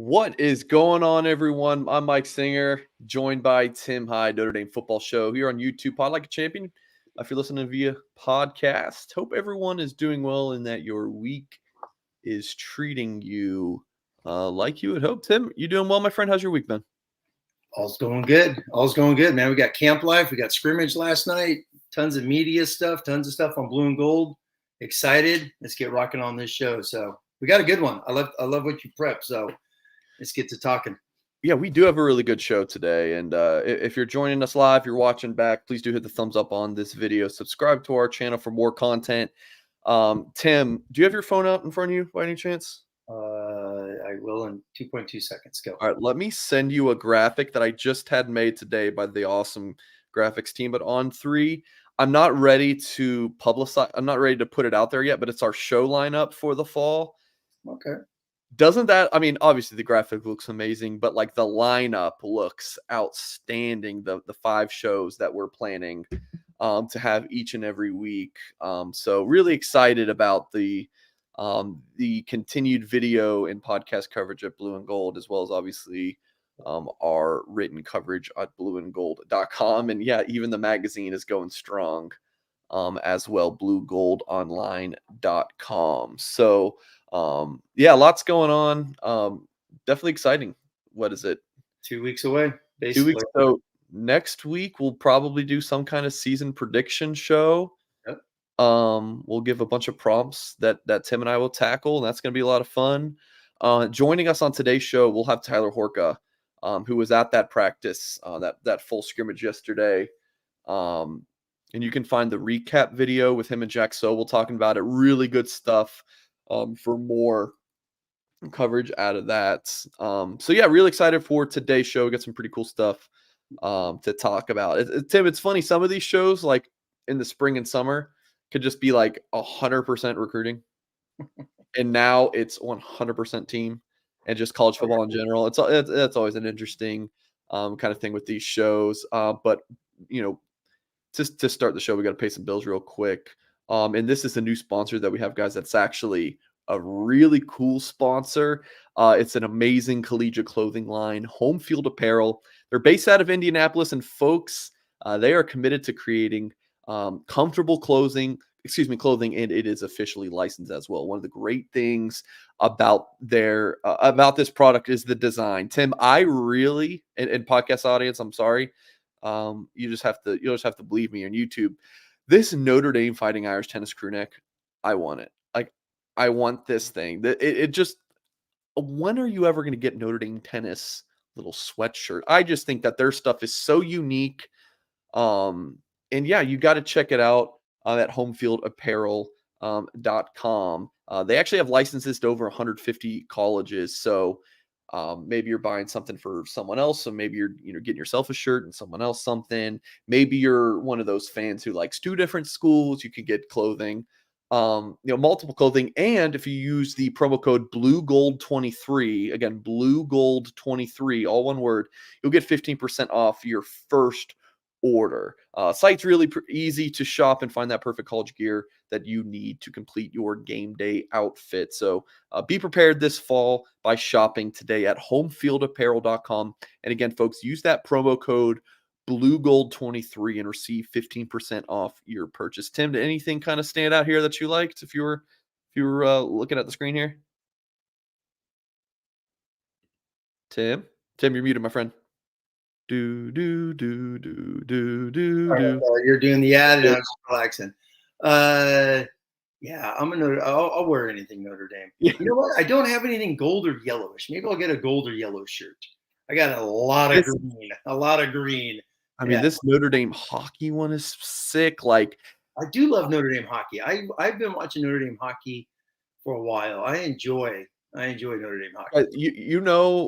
What is going on, everyone? I'm Mike Singer, joined by Tim Hyde, Notre Dame Football Show here on YouTube. Pod Like a Champion. If you're listening via podcast, hope everyone is doing well and that your week is treating you like you would hope. Tim, you doing well, my friend? How's your week been? All's going good. All's going good, man. We got camp life. We got scrimmage last night. Tons of media stuff. Tons of stuff on Blue and Gold. Excited. Let's get rocking on this show. So we got a good one. I love what you prep. So let's get to talking. Yeah, we do have a really good show today. And if you're joining us live, you're watching back, please do hit the thumbs up on this video. Subscribe to our channel for more content. Tim, do you have your phone out in front of you by any chance? I will in 2.2 seconds. Go. All right, let me send you a graphic that I just had made today by the awesome graphics team. But on 3, I'm not ready to publicize. I'm not ready to put it out there yet, but it's our show lineup for the fall. Okay. Doesn't that, I mean, obviously the graphic looks amazing, but like the lineup looks outstanding. The 5 shows that we're planning to have each and every week. So really excited about the continued video and podcast coverage at Blue and Gold, as well as obviously our written coverage at blueandgold.com. And yeah, even the magazine is going strong as well, bluegoldonline.com. So yeah, lots going on. Definitely exciting. What is it? 2 weeks away, basically. 2 weeks. So next week we'll probably do some kind of season prediction show. Yep. We'll give a bunch of prompts that Tim and I will tackle, and that's going to be a lot of fun. Joining us on today's show, we'll have Tyler Horka, who was at that practice, that full scrimmage yesterday. And you can find the recap video with him and Jack Sobel talking about it. Really good stuff for more coverage out of that. So yeah, really excited for today's show. We got some pretty cool stuff to talk about. Tim, it's funny. Some of these shows, like in the spring and summer, could just be like 100% recruiting. And now it's 100% team and just college football in general. It's always an interesting kind of thing with these shows. But, you know, to start the show, we got to pay some bills real quick. And this is a new sponsor that we have, guys. That's actually a really cool sponsor. It's an amazing collegiate clothing line, Home Field Apparel. They're based out of Indianapolis, and folks, they are committed to creating comfortable clothing, and it is officially licensed as well. One of the great things about about this product is the design. Tim, I really, and podcast audience, I'm sorry, you'll just have to believe me on YouTube. This Notre Dame Fighting Irish tennis crew neck, I want it. Like, I want this thing. It just, when are you ever going to get Notre Dame tennis little sweatshirt? I just think that their stuff is so unique. And yeah, you got to check it out at homefieldapparel.com. They actually have licenses to over 150 colleges. So maybe you're buying something for someone else. So maybe you're getting yourself a shirt and someone else something. Maybe you're one of those fans who likes 2 different schools. You can get clothing, multiple clothing. And if you use the promo code BlueGold23, again, BlueGold23, all one word, you'll get 15% off your first order. Site's really easy to shop and find that perfect college gear that you need to complete your game day outfit. So be prepared this fall by shopping today at homefieldapparel.com. And again, folks, use that promo code BlueGold23 and receive 15% off your purchase. Tim, did anything kind of stand out here that you liked if you were looking at the screen here? Tim, you're muted, my friend. You're doing the ad, and I was just relaxing. Yeah, I'll wear anything Notre Dame. Yeah. You know what? I don't have anything gold or yellowish. Maybe I'll get a gold or yellow shirt. I got a lot of green. I mean, this Notre Dame hockey one is sick. Like, I do love Notre Dame hockey. I've been watching Notre Dame hockey for a while. I enjoy Notre Dame hockey.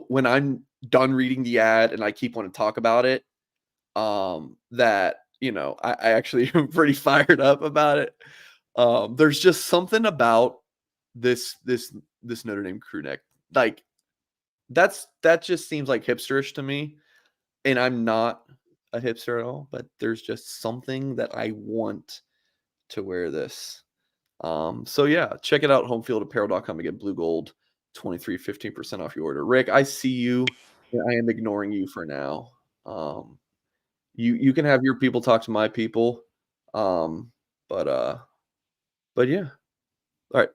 When I'm done reading the ad and I keep wanting to talk about it, that I actually am pretty fired up about it. There's just something about this Notre Dame crew neck, like that just seems like hipsterish to me, and I'm not a hipster at all, but there's just something that I want to wear this. So yeah, check it out, homefieldapparel.com. Again, Blue Gold 15% off your order. Rick, I see you. I am ignoring you for now. You can have your people talk to my people. Um, but yeah. All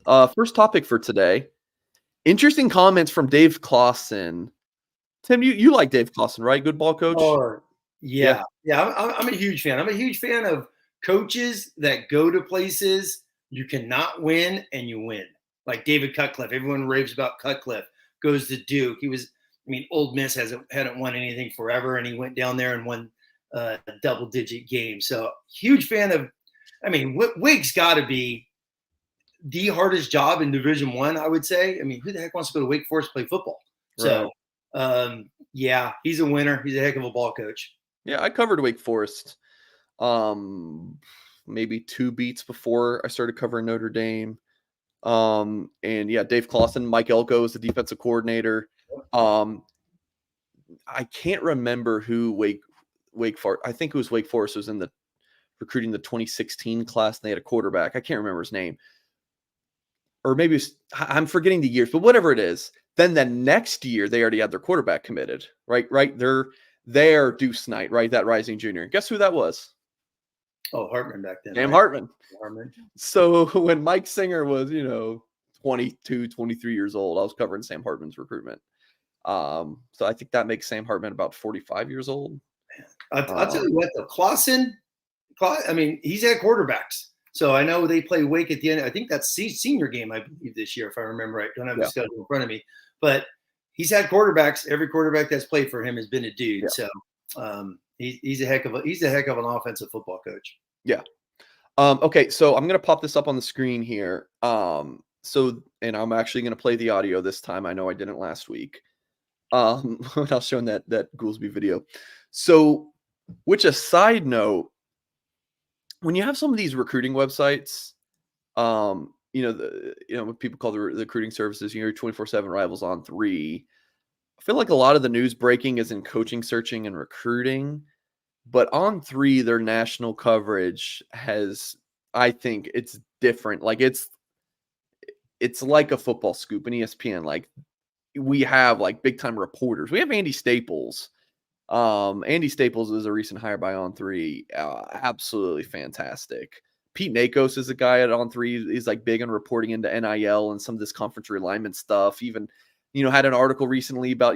right. First topic for today. Interesting comments from Dave Clawson. Tim, you like Dave Clawson, right? Good ball coach. Oh, Yeah. yeah. I'm a huge fan. I'm a huge fan of coaches that go to places you cannot win and you win. Like David Cutcliffe. Everyone raves about Cutcliffe. Goes to Duke. Old Miss hadn't won anything forever, and he went down there and won a double-digit game. So huge fan of. Wig's got to be the hardest job in Division One, I would say. Who the heck wants to go to Wake Forest to play football? Right. So, yeah, he's a winner. He's a heck of a ball coach. Yeah, I covered Wake Forest maybe 2 beats before I started covering Notre Dame. And yeah, Dave Clawson, Mike Elko is the defensive coordinator. I can't remember who Wake Forest. I think it was Wake Forest was in the recruiting the 2016 class, and they had a quarterback. I can't remember his name. Or maybe I'm forgetting the years, but whatever it is, then the next year they already had their quarterback committed, right? They're Deuce Knight, right? That rising junior. Guess who that was? Oh, Hartman back then. Sam right? Hartman. Hartman. So when Mike Singer was, 22, 23 years old, I was covering Sam Hartman's recruitment. So I think that makes Sam Hartman about 45 years old. I'll tell you what, though, Clawson, he's had quarterbacks. So I know they play Wake at the end. I think that's senior game, I believe, this year, if I remember right. Don't have the schedule in front of me. But he's had quarterbacks. Every quarterback that's played for him has been a dude. Yeah. So he's a heck of an offensive football coach. Yeah. Okay, so I'm gonna pop this up on the screen here. And I'm actually gonna play the audio this time. I know I didn't last week. When I was showing that Goolsby video. So, which a side note, when you have some of these recruiting websites, what people call the recruiting services, your 24/7 Rivals on 3. I feel like a lot of the news breaking is in coaching, searching, and recruiting. But on 3, their national coverage I think it's different. Like it's like a football scoop in ESPN. Like we have like big time reporters. We have Andy Staples. Andy Staples is a recent hire by On 3. Absolutely fantastic. Pete Nakos is a guy at On 3. He's like big on reporting into NIL and some of this conference realignment stuff. Even, had an article recently about,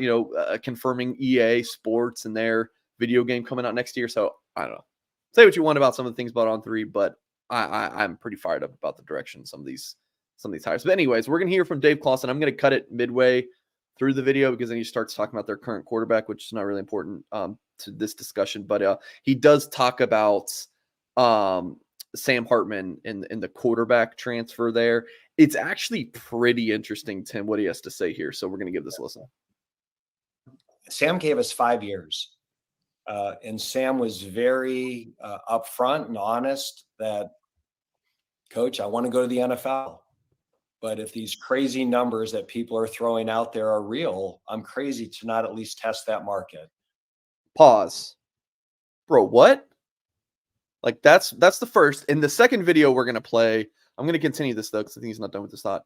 confirming EA Sports and their video game coming out next year. So I don't know. Say what you want about some of the things about On 3, but I'm pretty fired up about the direction some of these hires. But anyways, we're gonna hear from Dave Clawson. I'm gonna cut it midway through the video because then he starts talking about their current quarterback, which is not really important to this discussion. But he does talk about Sam Hartman in the quarterback transfer there. It's actually pretty interesting, Tim, what he has to say here. So we're going to give this a listen. Sam gave us 5 years. And Sam was very upfront and honest that, Coach, I want to go to the NFL. But if these crazy numbers that people are throwing out there are real, I'm crazy to not at least test that market. Pause. Bro, what? Like that's the first. In the second video we're going to play, I'm going to continue this though because I think he's not done with this thought.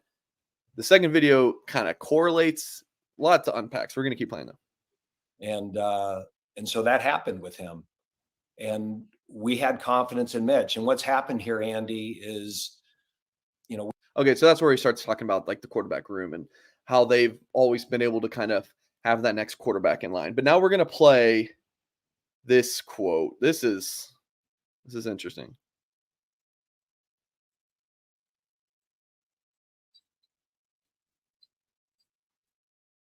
The second video kind of correlates. A lot to unpack. So we're going to keep playing though. And so that happened with him. And we had confidence in Mitch. And what's happened here, Andy, is, okay, so that's where he starts talking about like the quarterback room and how they've always been able to kind of have that next quarterback in line. But now we're going to play this quote. This is interesting.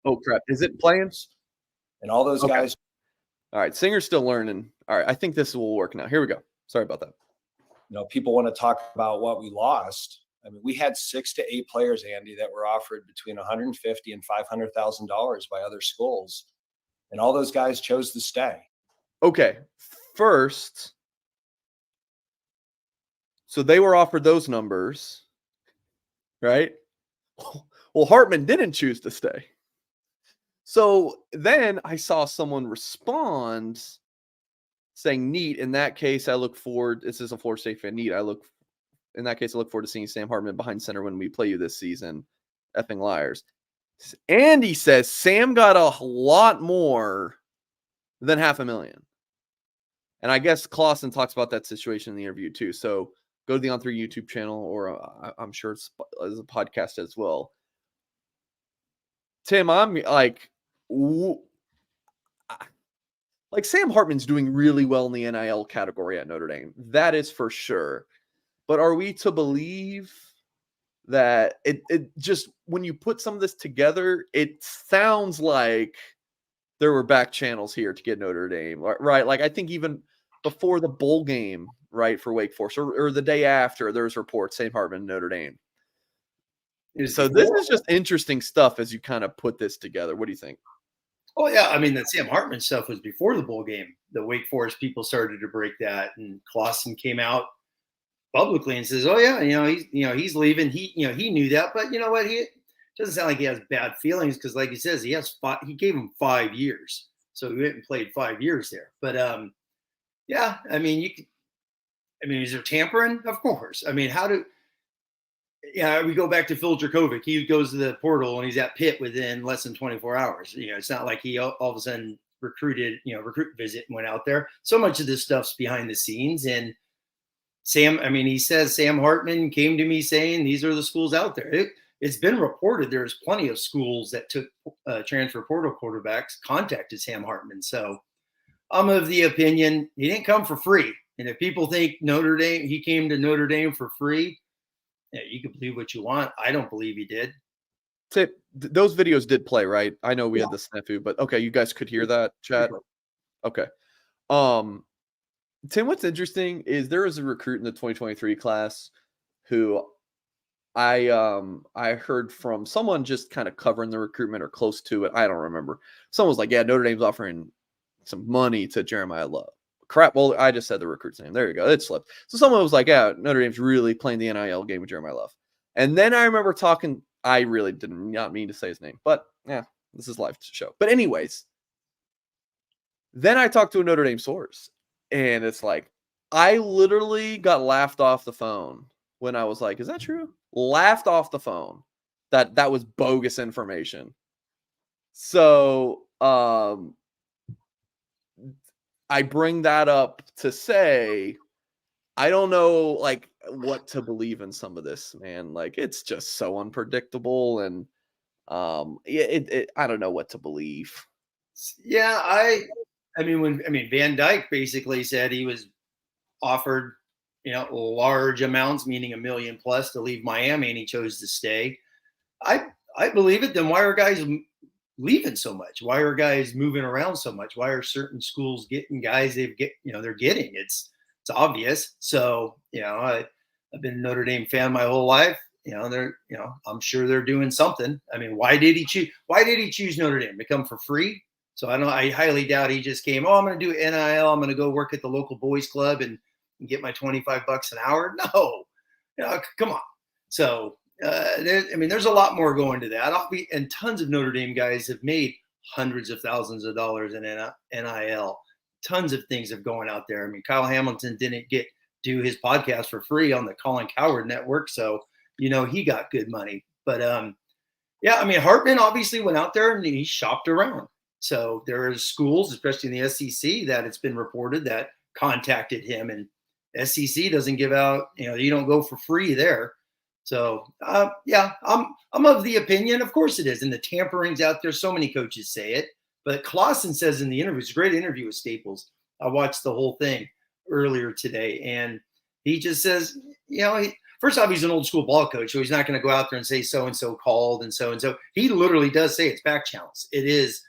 Oh crap. Is it playing? And all those guys. All right, Singer's still learning. All right, I think this will work now. Here we go. Sorry about that. People want to talk about what we lost. We had 6 to 8 players, Andy, that were offered between $150,000 and $500,000 by other schools, and all those guys chose to stay. Okay, first, so they were offered those numbers, right? Well, Hartman didn't choose to stay. So then I saw someone respond saying, neat. In that case, I look forward. This is a Florida State fan. Neat. In that case, I look forward to seeing Sam Hartman behind center when we play you this season. effing liars. Andy says Sam got a lot more than $500,000. And I guess Clausen talks about that situation in the interview too. So go to the On3 YouTube channel, or I'm sure it's as a podcast as well. Tim, I'm like Sam Hartman's doing really well in the NIL category at Notre Dame. That is for sure. But are we to believe that it just, when you put some of this together, it sounds like there were back channels here to get Notre Dame, right? Like I think even before the bowl game, right, for Wake Forest, or the day after, there's reports Sam Hartman, Notre Dame. So this is just interesting stuff as you kind of put this together. What do you think? Oh yeah, I mean, the Sam Hartman stuff was before the bowl game. The Wake Forest people started to break that, and Clausen came out publicly and says, "Oh yeah, he's leaving. He knew that, but you know what? He doesn't sound like he has bad feelings because, like he says, he gave him 5 years, so he went and played 5 years there. But yeah, I mean, is there tampering? Of course. I mean, we go back to Phil Dracovic. He goes to the portal and he's at Pitt within less than 24 hours. It's not like he all of a sudden recruit visit and went out there. So much of this stuff's behind the scenes. And Sam, I mean, he says Sam Hartman came to me saying these are the schools out there. It's been reported there's plenty of schools that took transfer portal quarterbacks contacted Sam Hartman. So I'm of the opinion he didn't come for free. And if people think he came to Notre Dame for free, yeah, you can believe what you want. I don't believe he did. Those videos did play, right? I know we had the snafu, but okay, you guys could hear that, chat. Okay. Tim, what's interesting is there was a recruit in the 2023 class who I heard from someone just kind of covering the recruitment or close to it. I don't remember. Someone was like, "Yeah, Notre Dame's offering some money to Jeremiah Love." Crap. Well, I just said the recruit's name. There you go. It slipped. So someone was like, "Yeah, Notre Dame's really playing the NIL game with Jeremiah Love." And then I remember talking. I really did not mean to say his name, but yeah, this is live show. But anyways, then I talked to a Notre Dame source, and it's like I literally got laughed off the phone when I was like, "Is that true?" Laughed off the phone that was bogus information. So I bring that up to say I don't know like what to believe in some of this, man. Like it's just so unpredictable, and I don't know what to believe. Yeah, I mean Van Dyke basically said he was offered large amounts, meaning $1 million plus, to leave Miami, and he chose to stay. I believe it. Then why are guys leaving so much? Why are guys moving around so much? Why are certain schools getting guys they're getting? It's obvious. So I've been a Notre Dame fan my whole life. I'm sure they're doing something. I mean, why did he choose Notre Dame? To come for free? So I highly doubt he just came, "Oh, I'm going to do NIL. I'm going to go work at the local boys club and get my $25 an hour." No, come on. So there's a lot more going to that. And tons of Notre Dame guys have made hundreds of thousands of dollars in NIL. Tons of things have gone out there. I mean, Kyle Hamilton didn't do his podcast for free on the Colin Cowherd network, so he got good money. But yeah, I mean, Hartman obviously went out there and he shopped around. So there are schools, especially in the SEC, that it's been reported that contacted him, and SEC doesn't give out, you don't go for free there. So yeah, I'm of the opinion, of course it is. And the tampering's out there. So many coaches say it, but Clausen says in the interview, it's a great interview with Staples. I watched the whole thing earlier today, and he just says, first off, he's an old school ball coach, so he's not going to go out there and say so-and-so called and so-and-so. He literally does say it's back channels. It is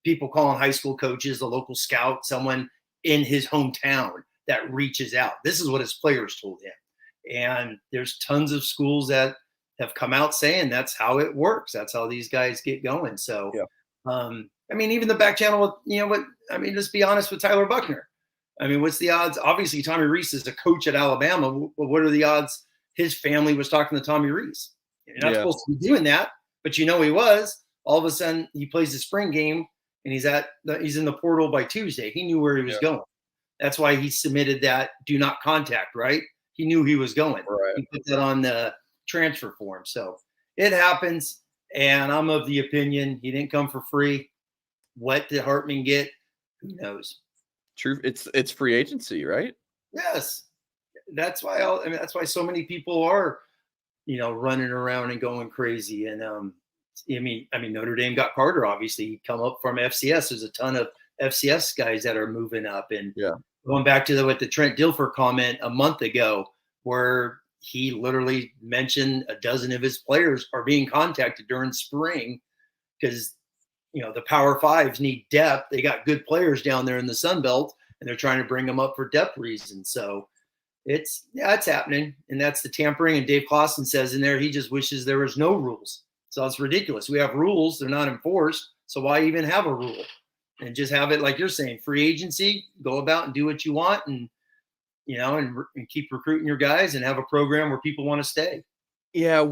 people calling high school coaches, the local scout, someone in his hometown that reaches out. This is what his players told him. And there's tons of schools that have come out saying that's how it works. That's how these guys get going. So, yeah. I mean, even the back channel, let's be honest with Tyler Buckner. I mean, what's the odds? Obviously, Tommy Rees is a coach at Alabama. What are the odds his family was talking to Tommy Rees? You're not supposed to be doing that, but he was. All of a sudden, he plays the spring game, and he's in the portal by Tuesday. He knew where he was going. That's why he submitted that do not contact, right? He knew he was going. Right. He put that on the transfer form. So it happens. And I'm of the opinion he didn't come for free. What did Hartman get? Who knows? True. It's free agency, right? Yes. That's why that's why so many people are, running around and going crazy. And Notre Dame got Carter, obviously. He come up from FCS. There's a ton of FCS guys that are moving up. And Yeah. going back to the Trent Dilfer comment a month ago, where he literally mentioned a dozen of his players are being contacted during spring because the Power Fives need depth. They got good players down there in the Sun Belt, and they're trying to bring them up for depth reasons. So it's happening, and that's the tampering. And Dave Clawson says in there he just wishes there was no rules. So it's ridiculous. We have rules; they're not enforced. So why even have a rule? And just have it like you're saying, free agency. Go about and do what you want, and and keep recruiting your guys, and have a program where people want to stay. Yeah,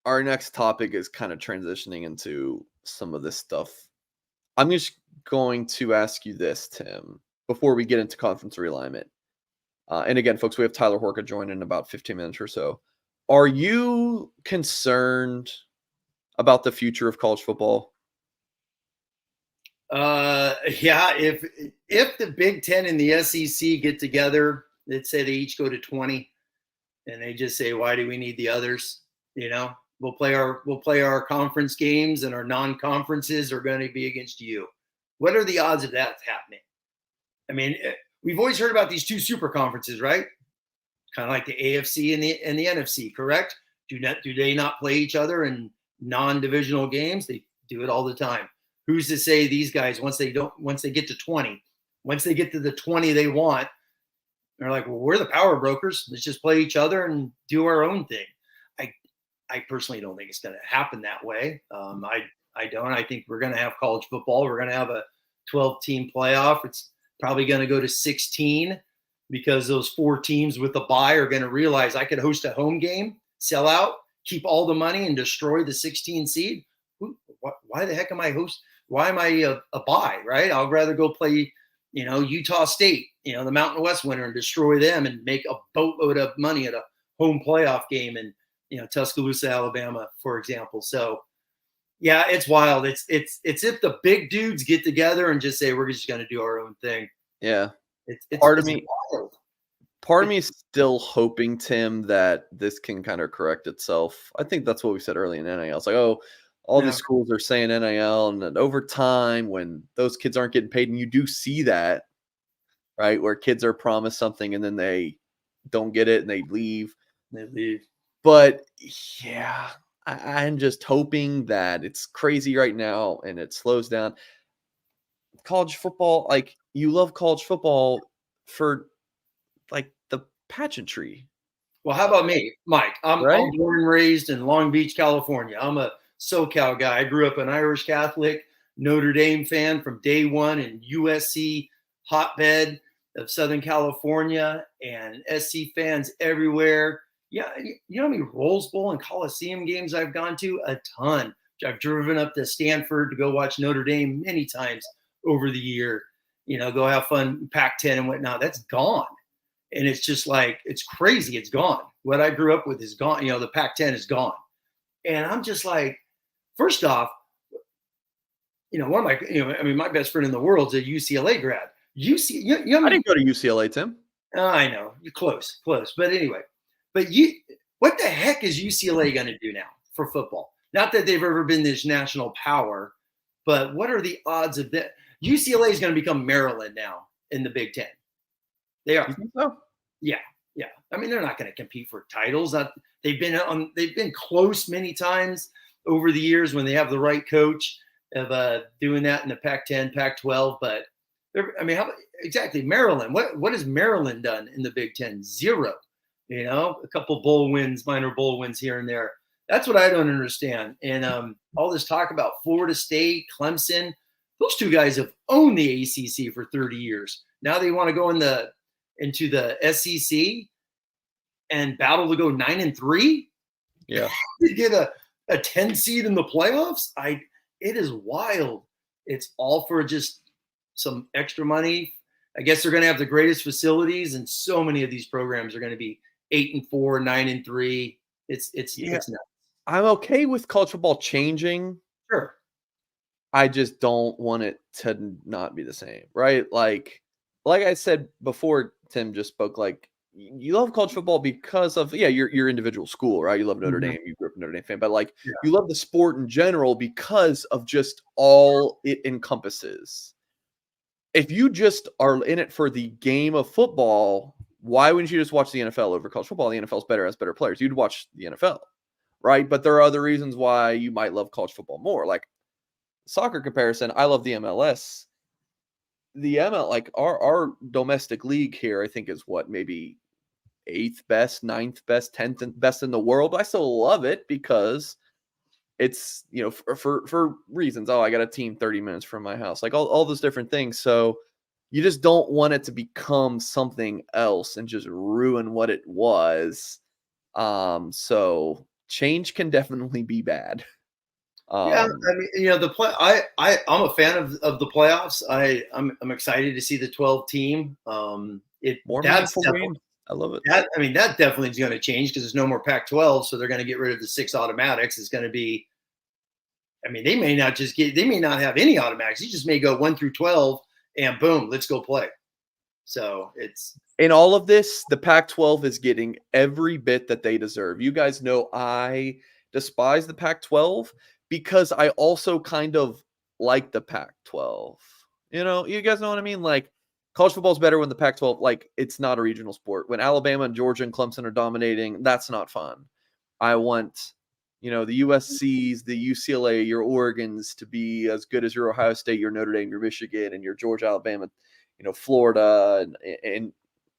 our next topic is kind of transitioning into some of this stuff. I'm just going to ask you this, Tim, before we get into conference realignment. And again, folks, we have Tyler Horka join in about 15 minutes or so. Are you concerned about the future of college football? Yeah. If the Big Ten and the SEC get together, let's say they each go to 20, and they just say, "Why do we need the others?" We'll play our conference games, and our non-conferences are going to be against you. What are the odds of that happening? I mean, we've always heard about these two super conferences, right? Kind of like the AFC and the NFC, correct? Do they not play each other in non-divisional games? They do it all the time. Who's to say these guys, once they get to 20, once they get to the 20 they want, they're like, well, we're the power brokers. Let's just play each other and do our own thing. I personally don't think it's going to happen that way. I don't. I think we're going to have college football. We're going to have a 12-team playoff. It's probably going to go to 16 because those 4 teams with the bye are going to realize I could host a home game, sell out, keep all the money, and destroy the 16 seed. Why the heck am I host? Why am I a bye, right? I'd rather go play, Utah State, the Mountain West winner, and destroy them and make a boatload of money at a home playoff game in, Tuscaloosa, Alabama, for example. So, yeah, it's wild. It's if the big dudes get together and just say we're just going to do our own thing. Yeah. It's part it's of me wild. part of me is still hoping, Tim, that this can kind of correct itself. I think that's what we said early in NIL. It's like, oh, all Yeah. these schools are saying NIL, and then over time, when those kids aren't getting paid, and you do see that, right, where kids are promised something and then they don't get it and they leave. They leave. But yeah, I'm just hoping that it's crazy right now and it slows down. College football, like, you love college football for like the pageantry, Well, how about me, Mike? I'm right? born and raised in Long Beach, California. I'm a SoCal guy. I grew up an Irish Catholic, Notre Dame fan from day one, and USC hotbed of Southern California, and SC fans everywhere. Yeah, you know how many Rose Bowl and Coliseum games I've gone to? A ton. I've driven up to Stanford to go watch Notre Dame many times over the year. Go have fun, Pac-10 and whatnot. That's gone. And it's just like, it's crazy. It's gone. What I grew up with is gone. The Pac-10 is gone. And I'm just like, first off, one of my, my best friend in the world is a UCLA grad. I didn't go to UCLA, Tim. I know, you're close. But anyway, what the heck is UCLA going to do now for football? Not that they've ever been this national power, but what are the odds of that? UCLA is going to become Maryland now in the Big Ten. They are. You think so? Yeah. I mean, they're not going to compete for titles. They've been close many times over the years when they have the right coach of doing that in the Pac-10, Pac-12. But exactly Maryland? What has Maryland done in the Big Ten? Zero. A couple bowl wins, minor bowl wins here and there. That's what I don't understand. And all this talk about Florida State, Clemson, those two guys have owned the ACC for 30 years. Now they want to go into the SEC and battle to go 9-3. Yeah. To get a 10 seed in the playoffs. It is wild. It's all for just some extra money. I guess they're going to have the greatest facilities, and so many of these programs are going to be 8-4, 9-3. It's nuts. I'm okay with college football changing. Sure. I just don't want it to not be the same, right? Like I said before, Tim just spoke. Like you love college football because of your individual school, right? You love Notre Mhm. Dame, you grew up a Notre Dame fan, but like Yeah. you love the sport in general because of just all it encompasses. If you just are in it for the game of football, why wouldn't you just watch the NFL over college football? The NFL's better, has better players. You'd watch the NFL, right? But there are other reasons why you might love college football more. Like soccer comparison, I love the MLS. The ML, like our domestic league here, I think is what, maybe eighth best, ninth best, tenth best in the world. I still love it because it's for reasons. Oh, I got a team 30 minutes from my house, like all those different things. So you just don't want it to become something else and just ruin what it was. So change can definitely be bad. Yeah, Um, I mean, the play. I'm a fan of the playoffs. I'm excited to see the 12 team. More That's meaningful definitely games. I love it. that definitely is going to change because there's no more Pac-12, so they're going to get rid of the 6 automatics. It's going to be. I mean, they may not have any automatics. You just may go 1 through 12, and boom, let's go play. So it's In all of this, the Pac-12 is getting every bit that they deserve. You guys know I despise the Pac-12 because I also kind of like the Pac-12. You guys know what I mean? Like college football is better when the Pac-12, like it's not a regional sport. When Alabama and Georgia and Clemson are dominating, that's not fun. I want, the USC's, the UCLA, your Oregons to be as good as your Ohio State, your Notre Dame, your Michigan, and your Georgia, Alabama, Florida, and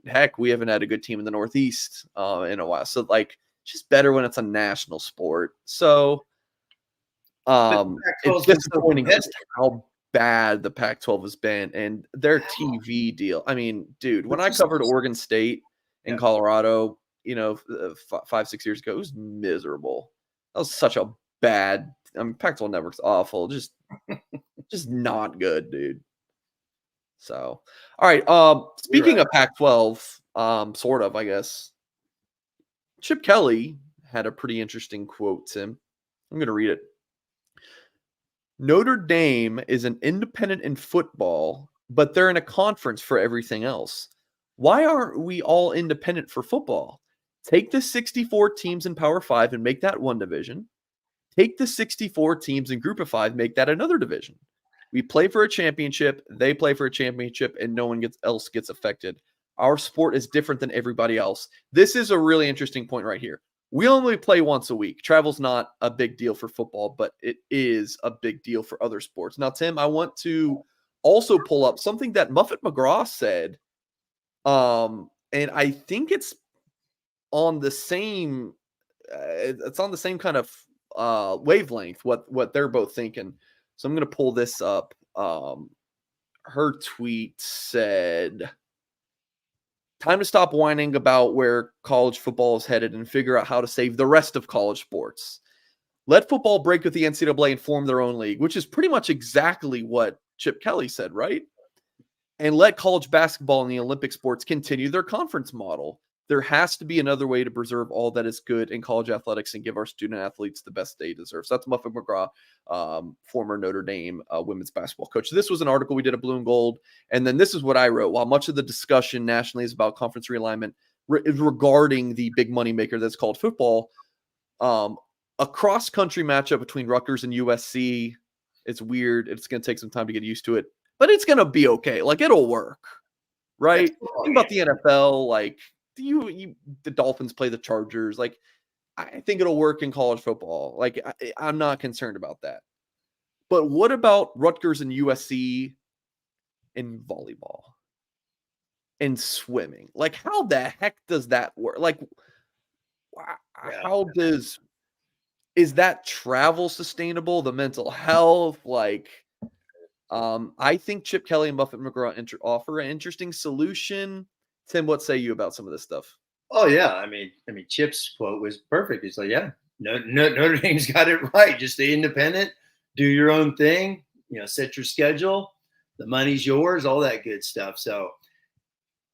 heck, we haven't had a good team in the Northeast in a while. So like, it's just better when it's a national sport. So but the it's 12's been so disappointing just competitive. how bad the Pac-12 has been and their TV deal. I mean, dude, when It's I just covered Oregon State in yeah. Colorado, 5, 6 years ago, it was miserable. That was such a bad. I mean, Pac-12 network's awful. Just not good, dude. So, all right. You're Speaking right. of Pac-12, sort of, I guess. Chip Kelly had a pretty interesting quote, Tim. I'm going to read it. Notre Dame is an independent in football, but they're in a conference for everything else. Why aren't we all independent for football? Take the 64 teams in Power 5 and make that one division. Take the 64 teams in Group of 5, make that another division. We play for a championship, they play for a championship, and no one else gets affected. Our sport is different than everybody else. This is a really interesting point right here. We only play once a week. Travel's not a big deal for football, but it is a big deal for other sports. Now, Tim, I want to also pull up something that Muffet McGraw said. And I think on the same it's on the same kind of wavelength what they're both thinking. So I'm going to pull this up. Her tweet said, "Time to stop whining about where college football is headed and figure out how to save the rest of college sports. Let football break with the NCAA and form their own league," which is pretty much exactly what Chip Kelly said, right? "And let college basketball and the Olympic sports continue their conference model. There has to be another way to preserve all that is good in college athletics and give our student athletes the best they deserve." So that's Muffet McGraw, former Notre Dame women's basketball coach. So this was an article we did at Blue and Gold. And then this is what I wrote. While much of the discussion nationally is about conference realignment regarding the big money maker that's called football, a cross-country matchup between Rutgers and USC, it's weird. It's going to take some time to get used to it, but it's going to be okay. Like, it'll work, That's right? football Think game. about the NFL. Like, the Dolphins play the Chargers. Like, I think it'll work in college football. Like, I'm not concerned about that. But what about Rutgers and USC in volleyball and swimming? Like, how the heck does that work? Like, Yeah. how is that travel sustainable? The mental health, like, I think Chip Kelly and Muffet McGraw offer an interesting solution. Tim, what say you about some of this stuff? Oh yeah. I mean, Chip's quote was perfect. He's like, yeah, Notre Dame's got it right. Just stay independent, do your own thing. Set your schedule. The money's yours. All that good stuff. So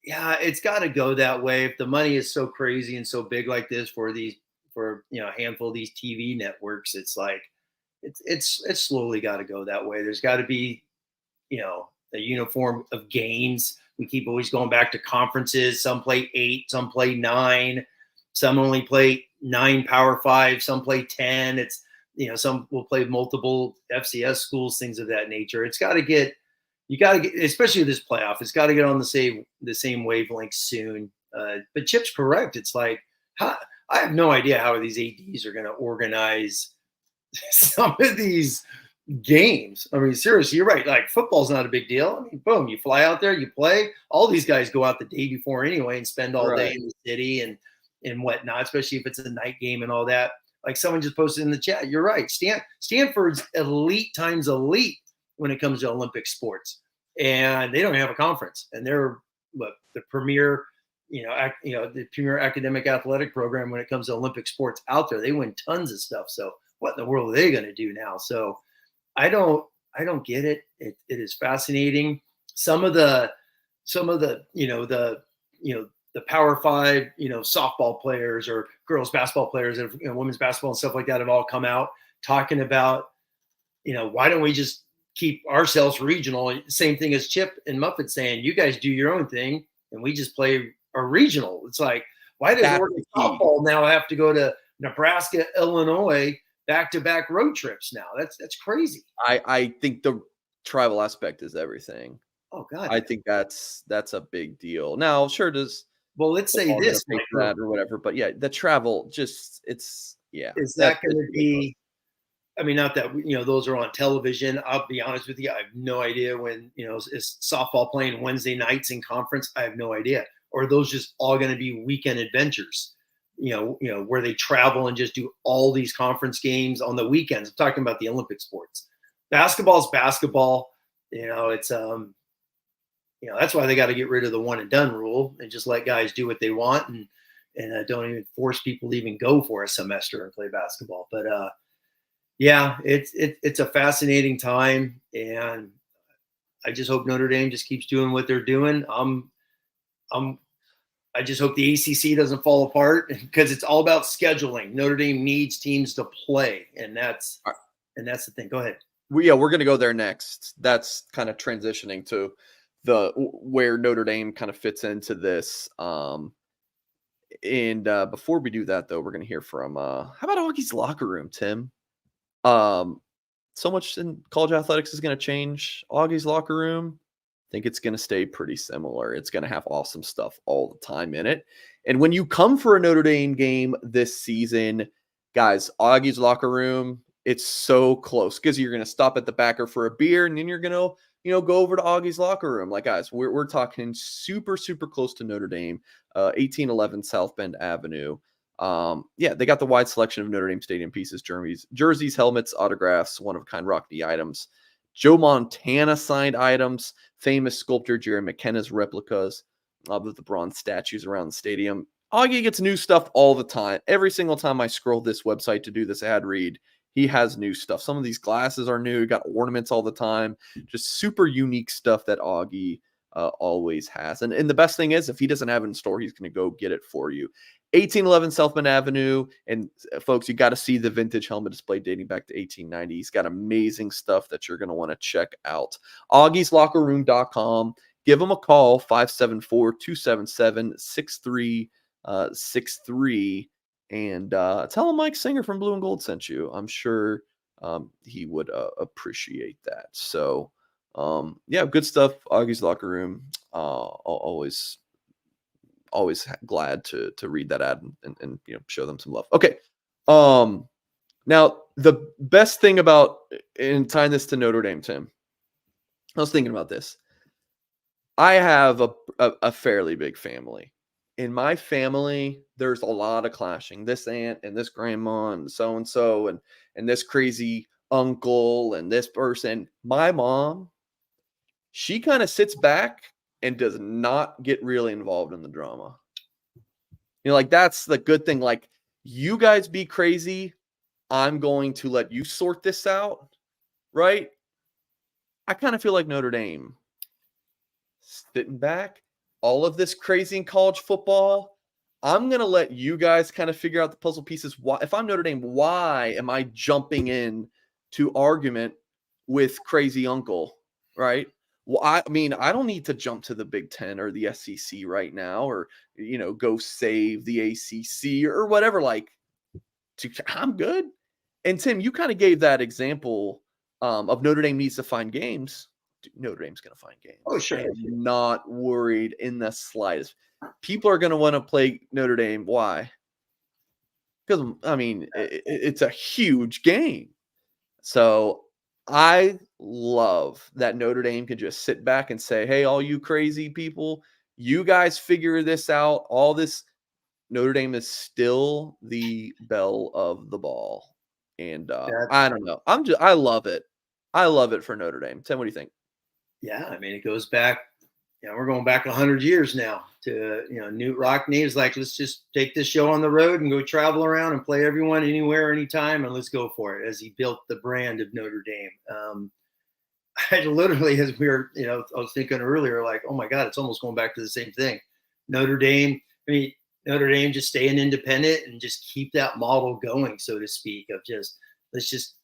yeah, it's got to go that way. If the money is so crazy and so big like this for these for a handful of these TV networks. It's like it's slowly got to go that way. There's got to be a uniform of games. We keep always going back to conferences. Some play 8, some play 9, some only play 9 Power 5, some play 10. It's some will play multiple FCS schools, things of that nature. It's got to get especially this playoff. It's got to get on the same wavelength soon. But Chip's correct. It's like I have no idea how these ADs are going to organize some of these games. I mean, seriously, you're right. Like football's not a big deal. I mean, boom, you fly out there, you play. All these guys go out the day before anyway and spend all day in the city and whatnot, especially if it's a night game and all that. Like someone just posted in the chat, you're right. Stanford's elite times elite when it comes to Olympic sports, and they don't have a conference, and they're the premier, the premier academic athletic program when it comes to Olympic sports out there. They win tons of stuff. So what in the world are they going to do now? So I don't get it. It is fascinating. Some of the the Power 5, softball players or girls basketball players, women's basketball and stuff like that have all come out talking about, why don't we just keep ourselves regional? Same thing as Chip and Muffet saying, you guys do your own thing and we just play a regional. It's like, why does Oregon softball now have to go to Nebraska, Illinois, back-to-back road trips now? That's crazy. I think the travel aspect is everything. Oh God, I think that's a big deal. Now, sure, let's say this that or whatever, but yeah, the travel is that going to be? I mean, not that those are on television. I'll be honest with you, I have no idea when is softball playing Wednesday nights in conference. I have no idea. Or are those just all going to be weekend adventures? Where they travel and just do all these conference games on the weekends. I'm talking about the Olympic sports. Basketball is basketball. It's that's why they got to get rid of the one and done rule and just let guys do what they want and don't even force people to even go for a semester and play basketball. But it's a fascinating time, and I just hope Notre Dame just keeps doing what they're doing. I just hope the ACC doesn't fall apart because it's all about scheduling. Notre Dame needs teams to play, and that's the thing. Go ahead. We're going to go there next. That's kind of transitioning to where Notre Dame kind of fits into this. And before we do that, though, we're going to hear from how about Augie's locker room, Tim? So much in college athletics is going to change. Augie's locker room, I think it's going to stay pretty similar. It's going to have awesome stuff all the time in it. And when you come for a Notre Dame game this season, guys, Augie's locker room, it's so close because you're going to stop at the backer for a beer and then you're going to, go over to Augie's locker room. Like, guys, we're talking super, super close to Notre Dame, 1811 South Bend Avenue. They got the wide selection of Notre Dame Stadium pieces, jerseys, helmets, autographs, one-of-a-kind Rockney items, Joe Montana signed items, famous sculptor Jerry McKenna's replicas of the bronze statues around the stadium. Augie gets new stuff all the time. Every single time I scroll this website to do this ad read, he has new stuff. Some of these glasses are new. He got ornaments all the time. Just super unique stuff that Augie always has. And the best thing is, if he doesn't have it in store, he's going to go get it for you. 1811 South Bend Avenue. And folks, you got to see the vintage helmet display dating back to 1890. He's got amazing stuff that you're going to want to check out. Augie'sLockerRoom.com. Give him a call, 574-277-6363. And tell him Mike Singer from Blue and Gold sent you. I'm sure he would appreciate that. So, good stuff. Augie's Locker Room. Always glad to read that ad and show them some love. Okay. Now the best thing about in tying this to Notre Dame, Tim, I was thinking about this. I have a fairly big family. In my family, there's a lot of clashing. This aunt and this grandma and so and this crazy uncle and this person. My mom, she kind of sits back and does not get really involved in the drama. Like that's the good thing. Like, you guys be crazy. I'm going to let you sort this out. Right? I kind of feel like Notre Dame sitting back. All of this crazy in college football, I'm going to let you guys kind of figure out the puzzle pieces. Why, if I'm Notre Dame, why am I jumping in to argument with crazy uncle, right? Well, I mean, I don't need to jump to the Big Ten or the SEC right now, or, go save the ACC or whatever. Like, I'm good. And Tim, you kind of gave that example of Notre Dame needs to find games. Dude, Notre Dame's going to find games. Oh, sure. I am not worried in the slightest. People are going to want to play Notre Dame. Why? Because, I mean, it's a huge game. So I love that Notre Dame can just sit back and say, hey, all you crazy people, you guys figure this out. All this, Notre Dame is still the belle of the ball. And I don't know. I love it. I love it for Notre Dame. Tim, what do you think? Yeah, I mean, it goes back. We're going back 100 years now to, Newt Rockne is like, let's just take this show on the road and go travel around and play everyone anywhere, anytime, and let's go for it, as he built the brand of Notre Dame. I literally, as we were, I was thinking earlier, like, oh my God, it's almost going back to the same thing. Notre Dame just staying independent and just keep that model going, so to speak, of just, let's just,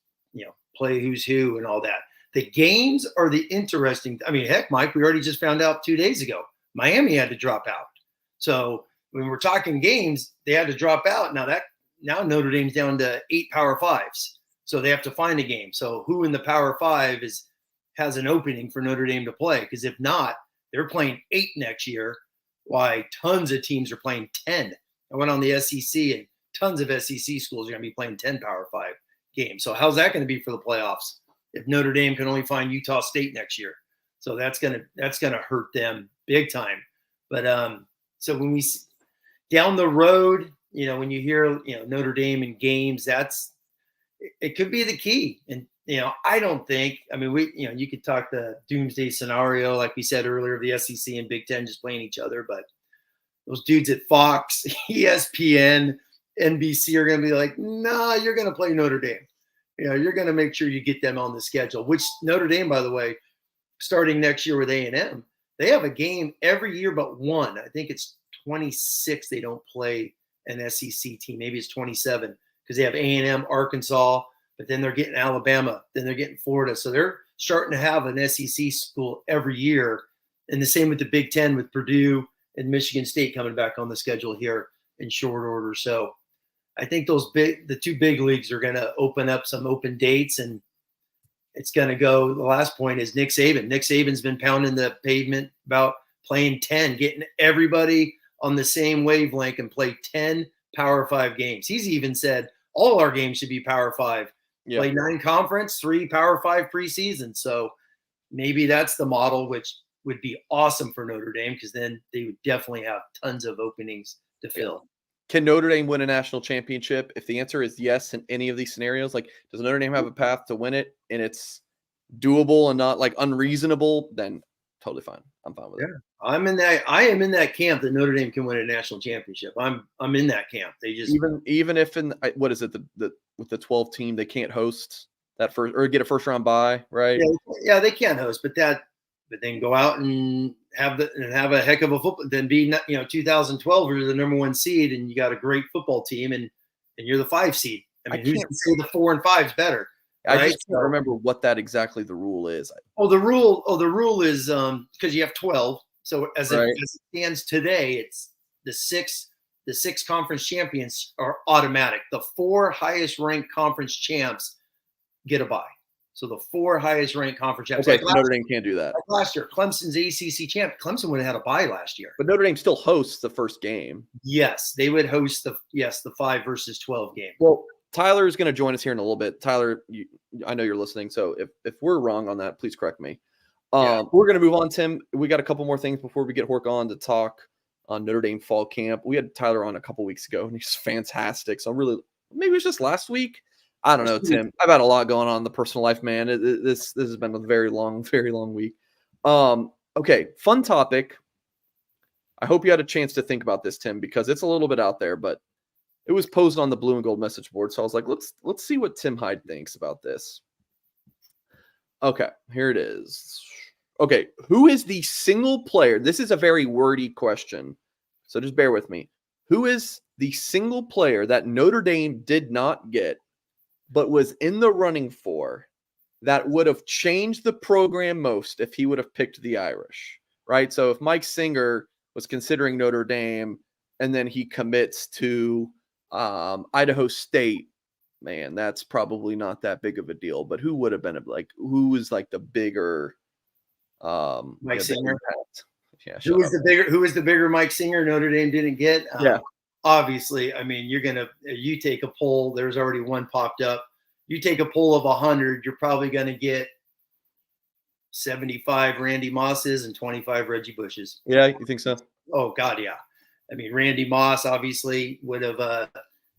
play who's who and all that. The games are the interesting. I mean, heck, Mike, we already just found out 2 days ago, Miami had to drop out. So when we're talking games, they had to drop out. Now Notre Dame's down to 8 Power Fives. So they have to find a game. So who in the Power Five has an opening for Notre Dame to play? Because if not, they're playing 8 next year. Why tons of teams are playing 10. I went on the SEC, and tons of SEC schools are going to be playing 10 Power 5 games. So how's that going to be for the playoffs if Notre Dame can only find Utah State next year? So that's gonna hurt them big time. But so when we down the road, when you hear Notre Dame in games, it could be the key. And I don't think. I mean, you could talk the doomsday scenario, like we said earlier, of the SEC and Big Ten just playing each other, but those dudes at Fox, ESPN, NBC are going to be like, nah, you're going to play Notre Dame. You're going to make sure you get them on the schedule, which Notre Dame, by the way, starting next year with A&M, they have a game every year but one. I think it's 26 they don't play an SEC team. Maybe it's 27 because they have A&M, Arkansas, but then they're getting Alabama, then they're getting Florida. So they're starting to have an SEC school every year. And the same with the Big Ten, with Purdue and Michigan State coming back on the schedule here in short order. So I think the two big leagues are going to open up some open dates, and it's going to go. The last point is Nick Saban. Nick Saban's been pounding the pavement about playing 10, getting everybody on the same wavelength and play 10 Power 5 games. He's even said all our games should be Power 5. Yeah. Play 9 conference, 3 Power 5 preseason. So maybe that's the model, which would be awesome for Notre Dame, because then they would definitely have tons of openings to fill. Can Notre Dame win a national championship? If the answer is yes in any of these scenarios, like, does Notre Dame have a path to win it and it's doable and not like unreasonable, then totally fine. I'm fine with it. I am in that camp that Notre Dame can win a national championship. I'm in that camp. They just even if in what is it, the with the 12 team, they can't host that first or get a first round bye, right? Yeah, they can't host, but then go out and have a heck of a football. Then be 2012 you're the number 1 seed and you got a great football team and you're the 5 seed. I mean, who's to say the 4 and 5 is better? Right? I just can't remember what that exactly the rule is. The rule is because you have 12. So as it stands today, it's the six conference champions are automatic. The 4 highest ranked conference champs get a bye. So the 4 highest ranked conference champs. Okay, so Notre Dame can't do that. Like last year, Clemson's ACC champ. Clemson would have had a bye last year. But Notre Dame still hosts the first game. Yes, they would host the 5 versus 12 game. Well, Tyler is going to join us here in a little bit. Tyler, I know you're listening, so if we're wrong on that, please correct me. We're going to move on, Tim. We got a couple more things before we get Hork on to talk on Notre Dame fall camp. We had Tyler on a couple weeks ago, and he's fantastic. So maybe it was just last week. I don't know, Tim. I've had a lot going on in the personal life, man. This has been a very long week. Okay, fun topic. I hope you had a chance to think about this, Tim, because it's a little bit out there, but it was posed on the blue and gold message board. So I was like, let's see what Tim Hyde thinks about this. Okay, here it is. Okay, who is the single player? This is a very wordy question, so just bear with me. Who is the single player that Notre Dame did not get, but was in the running for, that would have changed the program most if he would have picked the Irish, right? So if Mike Singer was considering Notre Dame and then he commits to Idaho State, man, that's probably not that big of a deal. But who would have been who was like the bigger Mike Singer? impact? Yeah, Who was the bigger Mike Singer Notre Dame didn't get? Yeah. Obviously, I mean, you take a poll, there's already one popped up. You take a poll of 100, you're probably going to get 75 Randy Mosses and 25 Reggie Bushes. Yeah, you think so? Oh, God, yeah. I mean, Randy Moss obviously would have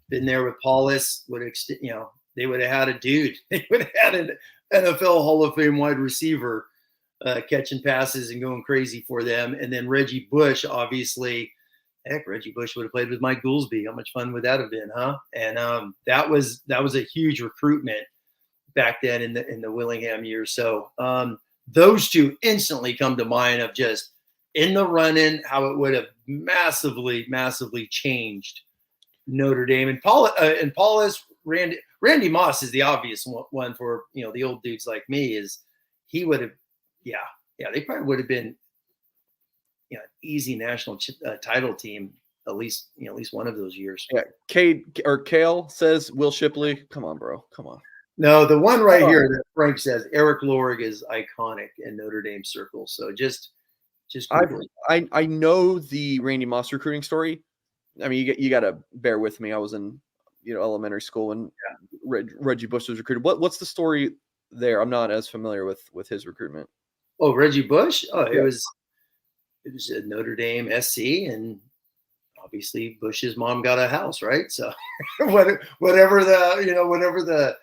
been there with Paulus. They would have had a dude. They would have had an NFL Hall of Fame wide receiver catching passes and going crazy for them. And then Reggie Bush, obviously, Reggie Bush would have played with Mike Goolsby. How much fun would that have been, huh? And that was a huge recruitment back then in the Willingham years. So those two instantly come to mind of just in the run-in, how it would have massively, massively changed Notre Dame. And Paulus, Randy Moss is the obvious one for the old dudes like me. Is he would have, they probably would have been easy national title team at least one of those years. Yeah, Kale says Will Shipley. Come on, bro. Come on. No, the one right here that Frank says Eric Lorig is iconic in Notre Dame circles. So just I know the Randy Moss recruiting story. I mean, you got to bear with me. I was in elementary school when Reggie Bush was recruited. What's the story there? I'm not as familiar with his recruitment. Oh, Reggie Bush. Oh, yeah. It was a Notre Dame SC, and obviously Bush's mom got a house, right? So whatever the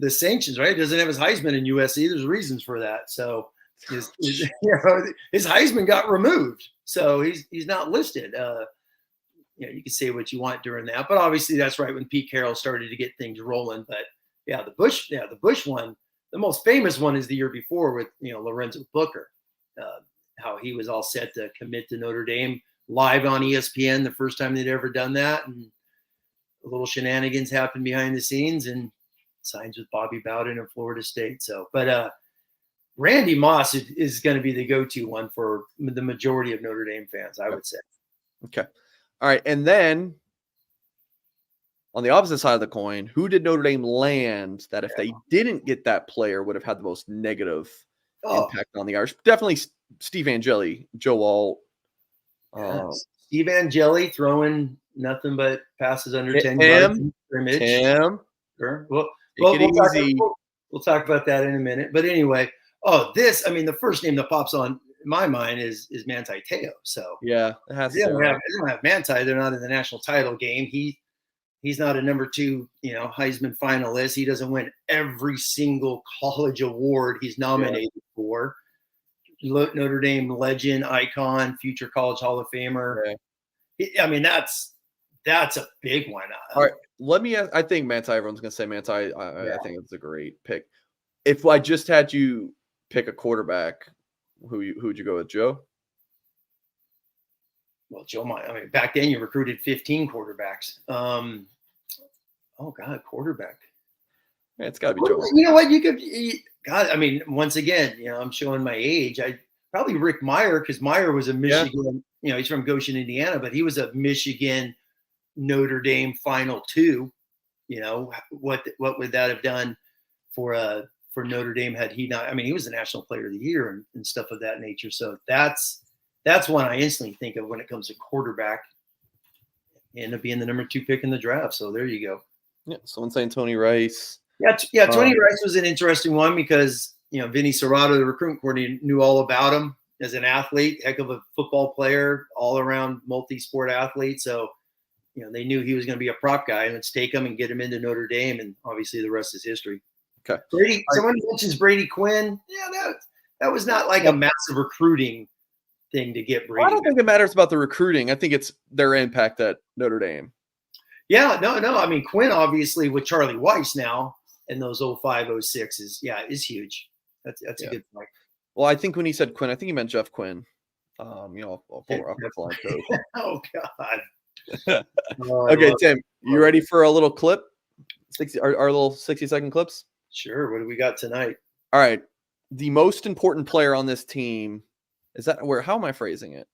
sanctions, right? Doesn't have his Heisman in USC. There's reasons for that. So his Heisman got removed, so he's not listed. You can say what you want during that, but obviously that's right when Pete Carroll started to get things rolling. But the Bush one, the most famous one is the year before with Lorenzo Booker. How he was all set to commit to Notre Dame live on ESPN, the first time they'd ever done that. And a little shenanigans happened behind the scenes and signs with Bobby Bowden in Florida State. So, but Randy Moss is going to be the go-to one for the majority of Notre Dame fans, I would say. Okay. All right. And then on the opposite side of the coin, who did Notre Dame land that if they didn't get that player would have had the most negative impact on the Irish? Definitely Steve Angeli, Joe Alt. Steve Angeli throwing nothing but passes under 10 yards in scrimmage. Sure. We'll talk about that in a minute. But anyway, the first name that pops on my mind is Manti Te'o. So yeah, it has they don't have Manti. They're not in the national title game. He's not a number 2, Heisman finalist. He doesn't win every single college award he's nominated for. Notre Dame legend, icon, future college Hall of Famer. Yeah. I mean, that's a big one. All right, let me ask, I think Manti, everyone's going to say Manti. I think it's a great pick. If I just had you pick a quarterback, who would you go with, Joe? Well, Joe, back then you recruited 15 quarterbacks. Quarterback. Yeah, it's got to be Joe. You know what? Once again, I'm showing my age. Probably Rick Meyer, because Meyer was a Michigan. He's from Goshen, Indiana, but he was a Michigan Notre Dame Final Two. What would that have done for Notre Dame had he not? I mean, he was the National Player of the Year and stuff of that nature. So that's one I instantly think of when it comes to quarterback. End up being the number 2 pick in the draft. So there you go. Yeah, someone saying Tony Rice. Yeah, Tony Rice was an interesting one because, Vinny Serrato, the recruiting coordinator, knew all about him as an athlete, heck of a football player, all-around multi-sport athlete. So, they knew he was going to be a prop guy. Let's take him and get him into Notre Dame, and obviously the rest is history. Okay. Brady. Someone mentions Brady Quinn. Yeah, that was not like a massive recruiting thing to get Brady. I don't think it matters about the recruiting. I think it's their impact at Notre Dame. Yeah, no. I mean, Quinn obviously with Charlie Weiss now and those 05, 06 is huge. That's a good point. Well, I think when he said Quinn, I think he meant Jeff Quinn. Former upper flying coach. Oh God. Oh, I Okay, love Tim, you ready for a little clip? 60 our little 60-second clips? Sure. What do we got tonight? All right. The most important player on this team is that where how am I phrasing it?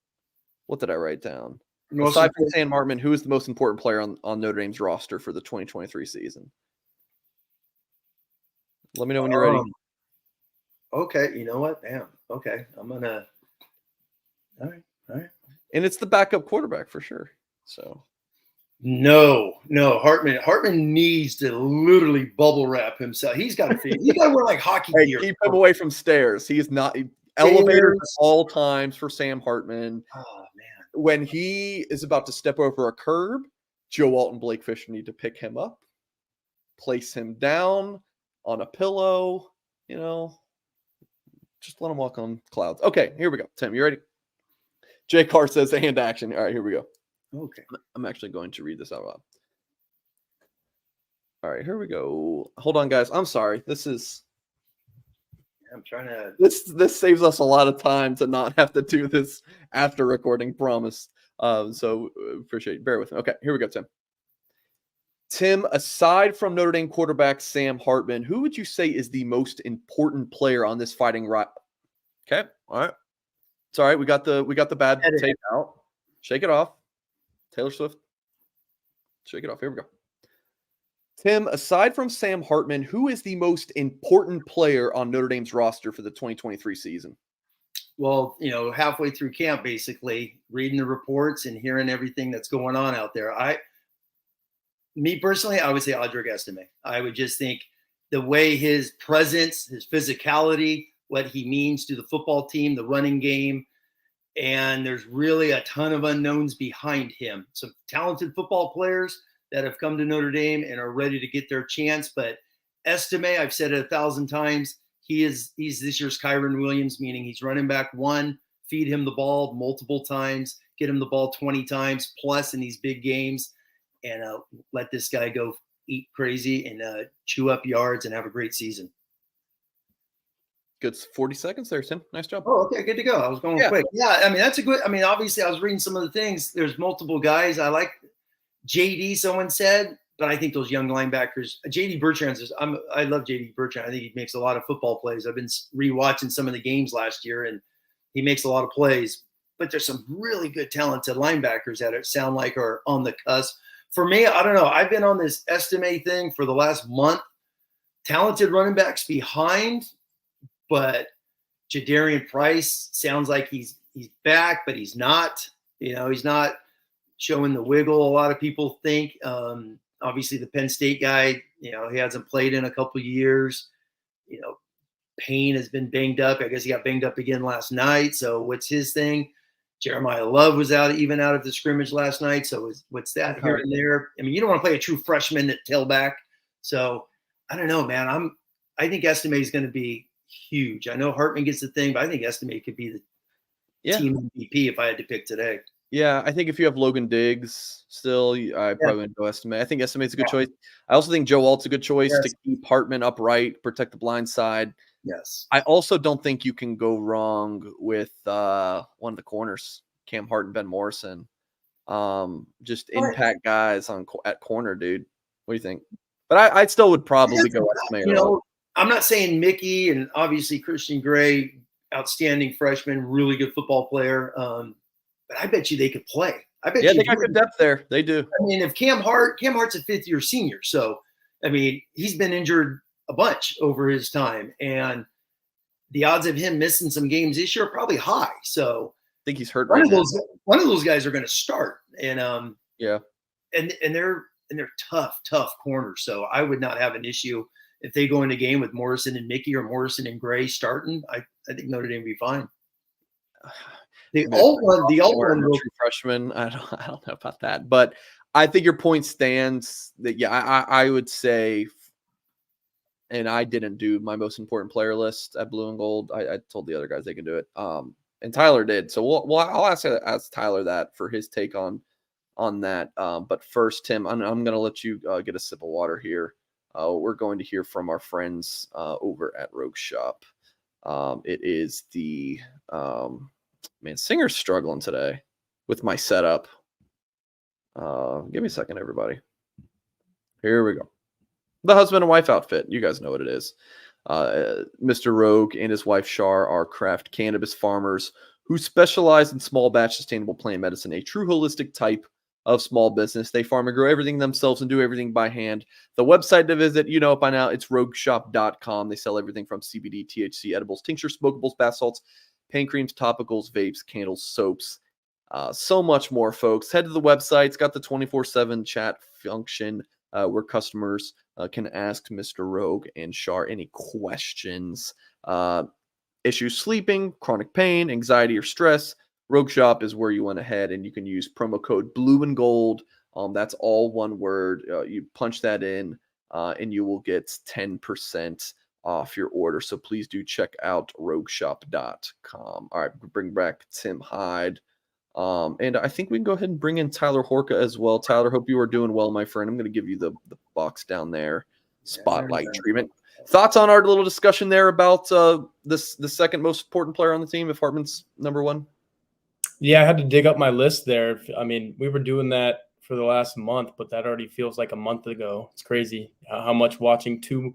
What did I write down? Most Aside from important, Sam Hartman, who is the most important player on Notre Dame's roster for the 2023 season? Let me know when you're ready. okay. You know what? Damn. Okay. I'm gonna. All right. All right. And it's the backup quarterback for sure. So No, Hartman needs to literally bubble wrap himself. He's got to figure. He's got to wear like hockey hey, gear. keep him away from stairs. He is not elevators at all times for Sam Hartman. Oh man. When he is about to step over a curb, Joe Walton, Blake Fisher need to pick him up, place him down on a pillow, just let him walk on clouds. Okay, here we go. Tim, you ready? Jay Carr says hand action. All right, here we go. Okay. I'm actually going to read this out loud. All right, here we go. Hold on, guys. I'm sorry. I'm trying to. This saves us a lot of time to not have to do this after recording. Promise. So appreciate. Bear with me. Okay, here we go, Tim. Tim, aside from Notre Dame quarterback Sam Hartman, who would you say is the most important player on this Fighting right? Okay, all right. It's all right. We got the bad tape out. Shake it off. Taylor Swift. Shake it off. Here we go. Tim, aside from Sam Hartman, who is the most important player on Notre Dame's roster for the 2023 season? Well, halfway through camp, basically reading the reports and hearing everything that's going on out there. Me personally, I would say Audric Estime. I would just think the way his presence, his physicality, what he means to the football team, the running game, and there's really a ton of unknowns behind him. Some talented football players that have come to Notre Dame and are ready to get their chance. But Estime, I've said it 1,000 times, he's this year's Kyron Williams, meaning he's running back one, feed him the ball multiple times, get him the ball 20 times plus in these big games, and let this guy go eat crazy and chew up yards and have a great season. Good 40 seconds there, Tim. Nice job. Oh, okay, good to go. I was going quick. Yeah, I mean, that's a good – I mean, obviously, I was reading some of the things. There's multiple guys. I like JD, someone said, but I think those young linebackers – JD Bertrand – I love JD Bertrand. I think he makes a lot of football plays. I've been rewatching some of the games last year, and he makes a lot of plays. But there's some really good talented linebackers that sound like are on the cusp. For me, I don't know. I've been on this Estime thing for the last month. Talented running backs behind – but Jadarian Price sounds like he's back, but he's not. He's not showing the wiggle. A lot of people think. Obviously, the Penn State guy, he hasn't played in a couple of years. Payne has been banged up. I guess he got banged up again last night. So what's his thing? Jeremiah Love was out of the scrimmage last night. So what's that here and there? I mean, you don't want to play a true freshman at tailback. So I don't know, man. I think Estime is going to be huge. I know Hartman gets the thing, but I think Estime could be the team MVP if I had to pick today. Yeah, I think if you have Logan Diggs still, I probably wouldn't go Estime. I think Estimate's a good choice. I also think Joe Alt's a good choice to keep Hartman upright, protect the blind side. Yes. I also don't think you can go wrong with one of the corners, Cam Hart and Ben Morrison. Just impact guys at corner, dude. What do you think? But I still would probably go Estime. I'm not saying Mickey and obviously Christian Gray, outstanding freshman, really good football player. But I bet you they could play. I bet they got good depth there. They do. I mean, if Cam Hart's a fifth-year senior, so I mean, he's been injured a bunch over his time, and the odds of him missing some games this year are probably high. So I think he's hurt one right now. One of those guys are going to start, and and they're tough corners. So I would not have an issue if they go in a game with Morrison and Mickey or Morrison and Gray starting. I think Notre Dame will be fine. The old one, freshman. I don't know about that, but I think your point stands. That I would say, and I didn't do my most important player list at Blue and Gold. I told the other guys they could do it, and Tyler did. So I'll ask Tyler that for his take on that. But first, Tim, I'm going to let you get a sip of water here. We're going to hear from our friends over at Rogue Shop. It is the Singer's struggling today with my setup. Give me a second, everybody. Here we go. The husband and wife outfit. You guys know what it is. Mr. Rogue and his wife Shar are craft cannabis farmers who specialize in small batch sustainable plant medicine, a true holistic type of small business. They farm and grow everything themselves and do everything by hand. The website to visit, you know it by now, it's rogueshop.com. They sell everything from CBD, THC, edibles, tinctures, smokables, bath salts, pain creams, topicals, vapes, candles, soaps, so much more, folks. Head to the website. It's got the 24/7 chat function where customers can ask Mr. Rogue and Shar any questions. Issues sleeping, chronic pain, anxiety, or stress. Rogue Shop is where you want to head, and you can use promo code Blue and Gold. That's all one word. You punch that in, and you will get 10% off your order. So please do check out rogueshop.com. All right, bring back Tim Hyde. And I think we can go ahead and bring in Tyler Horka as well. Tyler, hope you are doing well, my friend. I'm going to give you the box down there. Spotlight treatment. Thoughts on our little discussion there about the second most important player on the team if Hartman's number one? Yeah, I had to dig up my list there. I mean, we were doing that for the last month, but that already feels like a month ago. It's crazy how much watching 2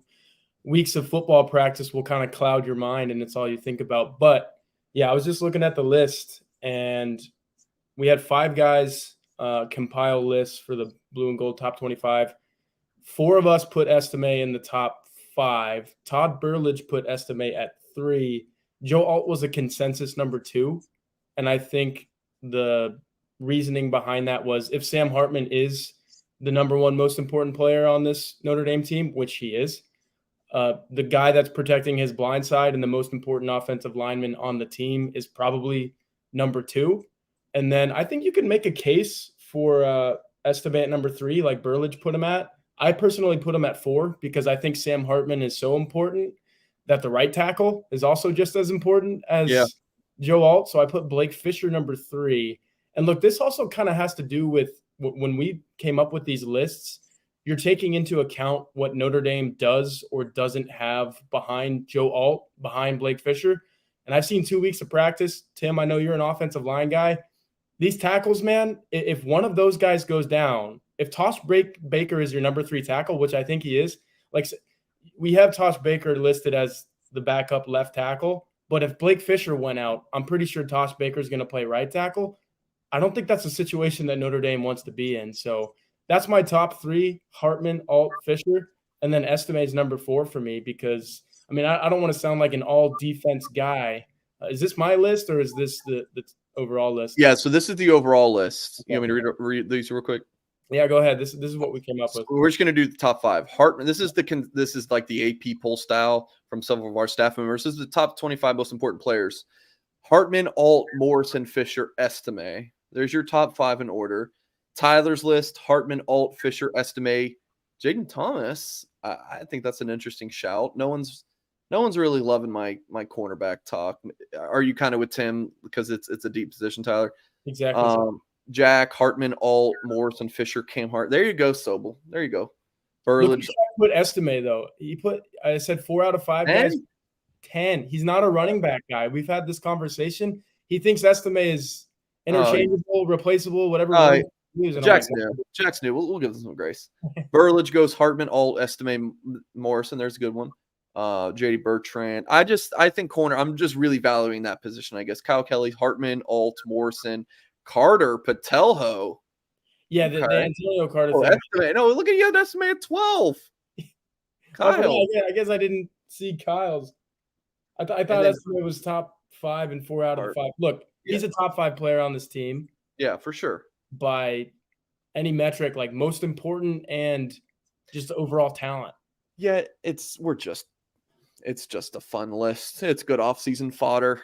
weeks of football practice will kind of cloud your mind, and it's all you think about. But, yeah, I was just looking at the list, and we had 5 guys compile lists for the Blue and Gold Top 25. 4 of us put Estime in the top 5. Todd Burlage put Estime at 3. Joe Alt was a consensus number 2. And I think the reasoning behind that was if Sam Hartman is the number 1 most important player on this Notre Dame team, which he is, the guy that's protecting his blind side and the most important offensive lineman on the team is probably number 2. And then I think you can make a case for Estime at number 3, like Burlage put him at. I personally put him at 4 because I think Sam Hartman is so important that the right tackle is also just as important as Joe Alt. So I put Blake Fisher number 3. And look, this also kind of has to do with when we came up with these lists, you're taking into account what Notre Dame does or doesn't have behind Joe Alt, behind Blake Fisher. And I've seen 2 weeks of practice. Tim, I know you're an offensive line guy. These tackles, man, if one of those guys goes down, if Tosh Baker is your number 3 tackle, which I think he is, like we have Tosh Baker listed as the backup left tackle, but if Blake Fisher went out, I'm pretty sure Tosh Baker is going to play right tackle. I don't think that's a situation that Notre Dame wants to be in. So that's my top 3, Hartman, Alt, Fisher, and then Estime is number 4 for me because, I mean, I don't want to sound like an all-defense guy. Is this my list or is this the overall list? Yeah, so this is the overall list. Okay. You want me to read these real quick? Yeah, go ahead. This is what we came up with. So we're just going to do the top 5. Hartman, this is like the AP poll style from some of our staff members. This is the top 25 most important players. Hartman, Alt, Morrison, Fisher, Estime. There's your top 5 in order. Tyler's list: Hartman, Alt, Fisher, Estime, Jaden Thomas. I think that's an interesting shout. No one's really loving my cornerback talk. Are you kind of with Tim because it's a deep position, Tyler? Exactly. Jack, Hartman, Alt, Morrison, Fisher, Cam Hart. There you go, Sobel. There you go. Burlage. Put Estime though. I said 4 out of 5 guys. 10. He's not a running back guy. We've had this conversation. He thinks Estime is interchangeable, replaceable, whatever. Jack's new. We'll give them some grace. Burlage goes Hartman, Alt, Estime, Morrison. There's a good one. JD Bertrand. I think corner. I'm just really valuing that position, I guess. Kyle Kelly, Hartman, Alt, Morrison, Carter, Patelho. Yeah, the Antonio Carter thing. No, look at you. That's at 12. Kyle. I guess I didn't see Kyle's. I thought Estime was top 5 and 4 out of the 5. Look, he's a top 5 player on this team. Yeah, for sure. By any metric, like most important and just overall talent. Yeah, it's just a fun list. It's good off-season fodder.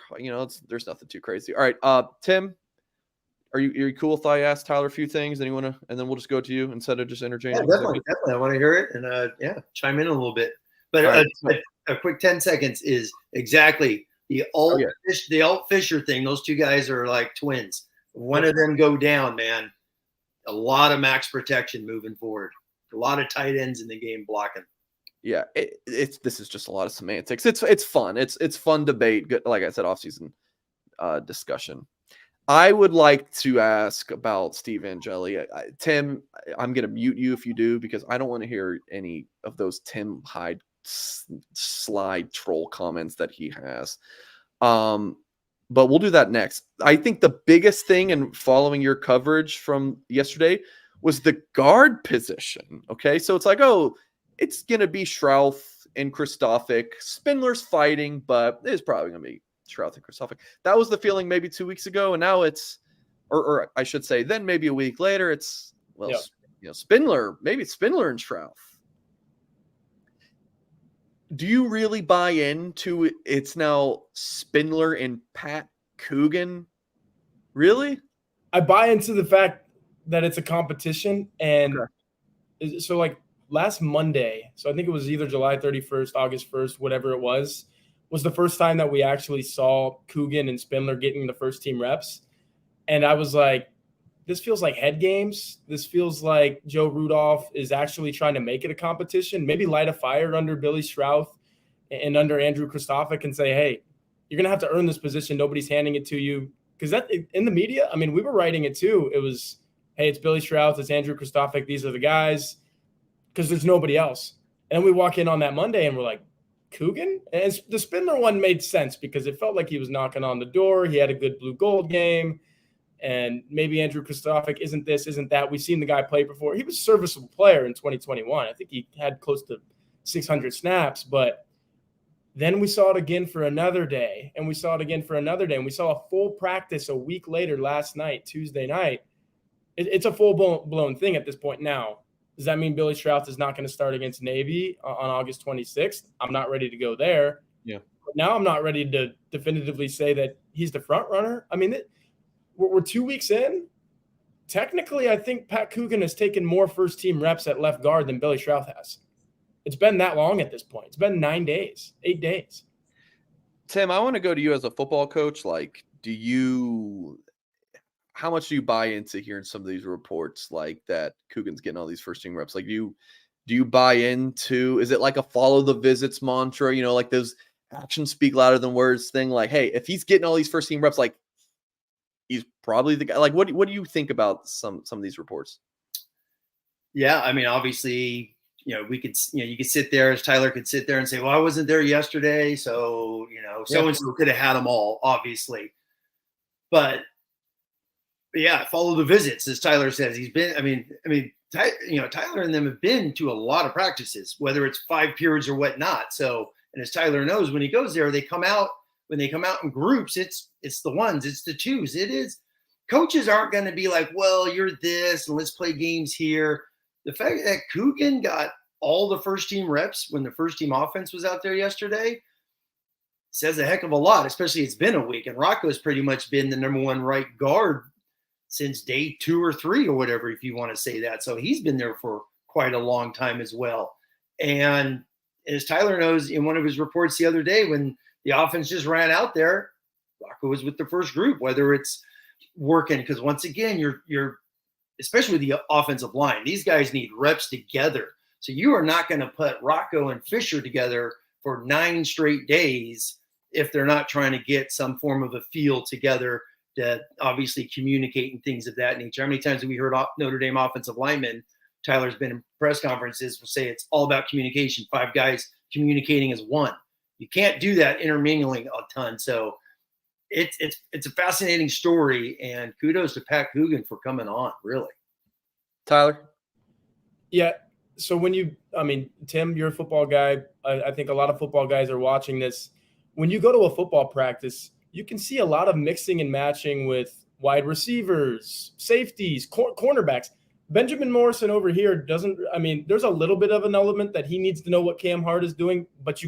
There's nothing too crazy. All right, Tim, are you cool if I ask Tyler a few things? And then we'll just go to you instead of just interchanging. Yeah, definitely. I want to hear it and chime in a little bit. But a quick 10 seconds is exactly the Alt Fisher thing. Those 2 guys are like twins. One of them go down, man. A lot of max protection moving forward. A lot of tight ends in the game blocking. Yeah, this is just a lot of semantics. It's fun. It's fun debate. Good, like I said, off-season discussion. I would like to ask about Steve Angeli. Tim, I'm going to mute you if you do, because I don't want to hear any of those Tim Hyde slide troll comments that he has. But we'll do that next. I think the biggest thing in following your coverage from yesterday was the guard position. Okay, so it's like, oh, it's going to be Schrouth and Kristofik. Spindler's fighting, but it's probably going to be Schrouth and Kristofik. That was the feeling maybe 2 weeks ago, and now it's, or I should say, then maybe a week later, it's, well, Spindler, maybe it's Spindler and Schrouth. Do you really buy into it's now Spindler and Pat Coogan? Really? I buy into the fact that it's a competition. And so like last Monday, so I think it was either July 31st, August 1st, whatever it was the first time that we actually saw Coogan and Spindler getting the first team reps. And I was like, this feels like head games. This feels like Joe Rudolph is actually trying to make it a competition, maybe light a fire under Billy Schrouth and under Andrew Kristofik and say, hey, you're going to have to earn this position. Nobody's handing it to you. Because that in the media, I mean, we were writing it too. It was, hey, it's Billy Schrouth, it's Andrew Kristofik. These are the guys, because there's nobody else. And then we walk in on that Monday and we're like, Coogan? And the Spindler one made sense because it felt like he was knocking on the door. He had a good blue gold game. And maybe Andrew Kristofik isn't this, isn't that. We've seen the guy play before. He was a serviceable player in 2021. I think he had close to 600 snaps. But then we saw it again for another day. And we saw it again for another day. And we saw a full practice a week later last night, Tuesday night. It's a full-blown thing at this point now. Does that mean Billy Schrouth is not going to start against Navy on August 26th? I'm not ready to go there. Yeah. But now I'm not ready to definitively say that he's the front runner. I mean, we're 2 weeks in. Technically, I think Pat Coogan has taken more first-team reps at left guard than Billy Schrouth has. It's been that long at this point. It's been 8 days. Tim, I want to go to you as a football coach. Like, how much do you buy into hearing some of these reports like that Coogan's getting all these first-team reps? Like, do you buy into, is it like a follow the visits mantra, like those actions speak louder than words thing? Like, hey, if he's getting all these first-team reps, like, he's probably the guy. Like, what do you think about some of these reports? Yeah, I mean, obviously, we could, you could sit there, as Tyler could sit there and say, well, I wasn't there yesterday, so, so-and-so could have had them all, obviously. But yeah, follow the visits, as Tyler says. He's been, Tyler and them have been to a lot of practices, whether it's 5 periods or whatnot. So, and as Tyler knows, when he goes there, when they come out in groups, it's the ones, it's the twos. It is. Coaches aren't going to be like, well, you're this, and let's play games here. The fact that Coogan got all the first team reps when the first team offense was out there yesterday says a heck of a lot, especially it's been a week. And Rocco's pretty much been the number one right guard since day 2 or 3 or whatever, if you want to say that. So he's been there for quite a long time as well. And as Tyler knows, in one of his reports the other day, when the offense just ran out there, Rocco was with the first group, whether it's working. Because once again, you're especially with the offensive line, these guys need reps together. So you are not going to put Rocco and Fisher together for 9 straight days if they're not trying to get some form of a feel together to obviously communicate and things of that nature. How many times have we heard Notre Dame offensive linemen, Tyler's been in press conferences, will say it's all about communication, 5 guys communicating as one. You can't do that intermingling a ton. So it's a fascinating story, and kudos to Pat Coogan for coming on, really. Tyler? Yeah. So Tim, you're a football guy. I think a lot of football guys are watching this. When you go to a football practice, you can see a lot of mixing and matching with wide receivers, safeties, cornerbacks. Benjamin Morrison over here there's a little bit of an element that he needs to know what Cam Hart is doing, but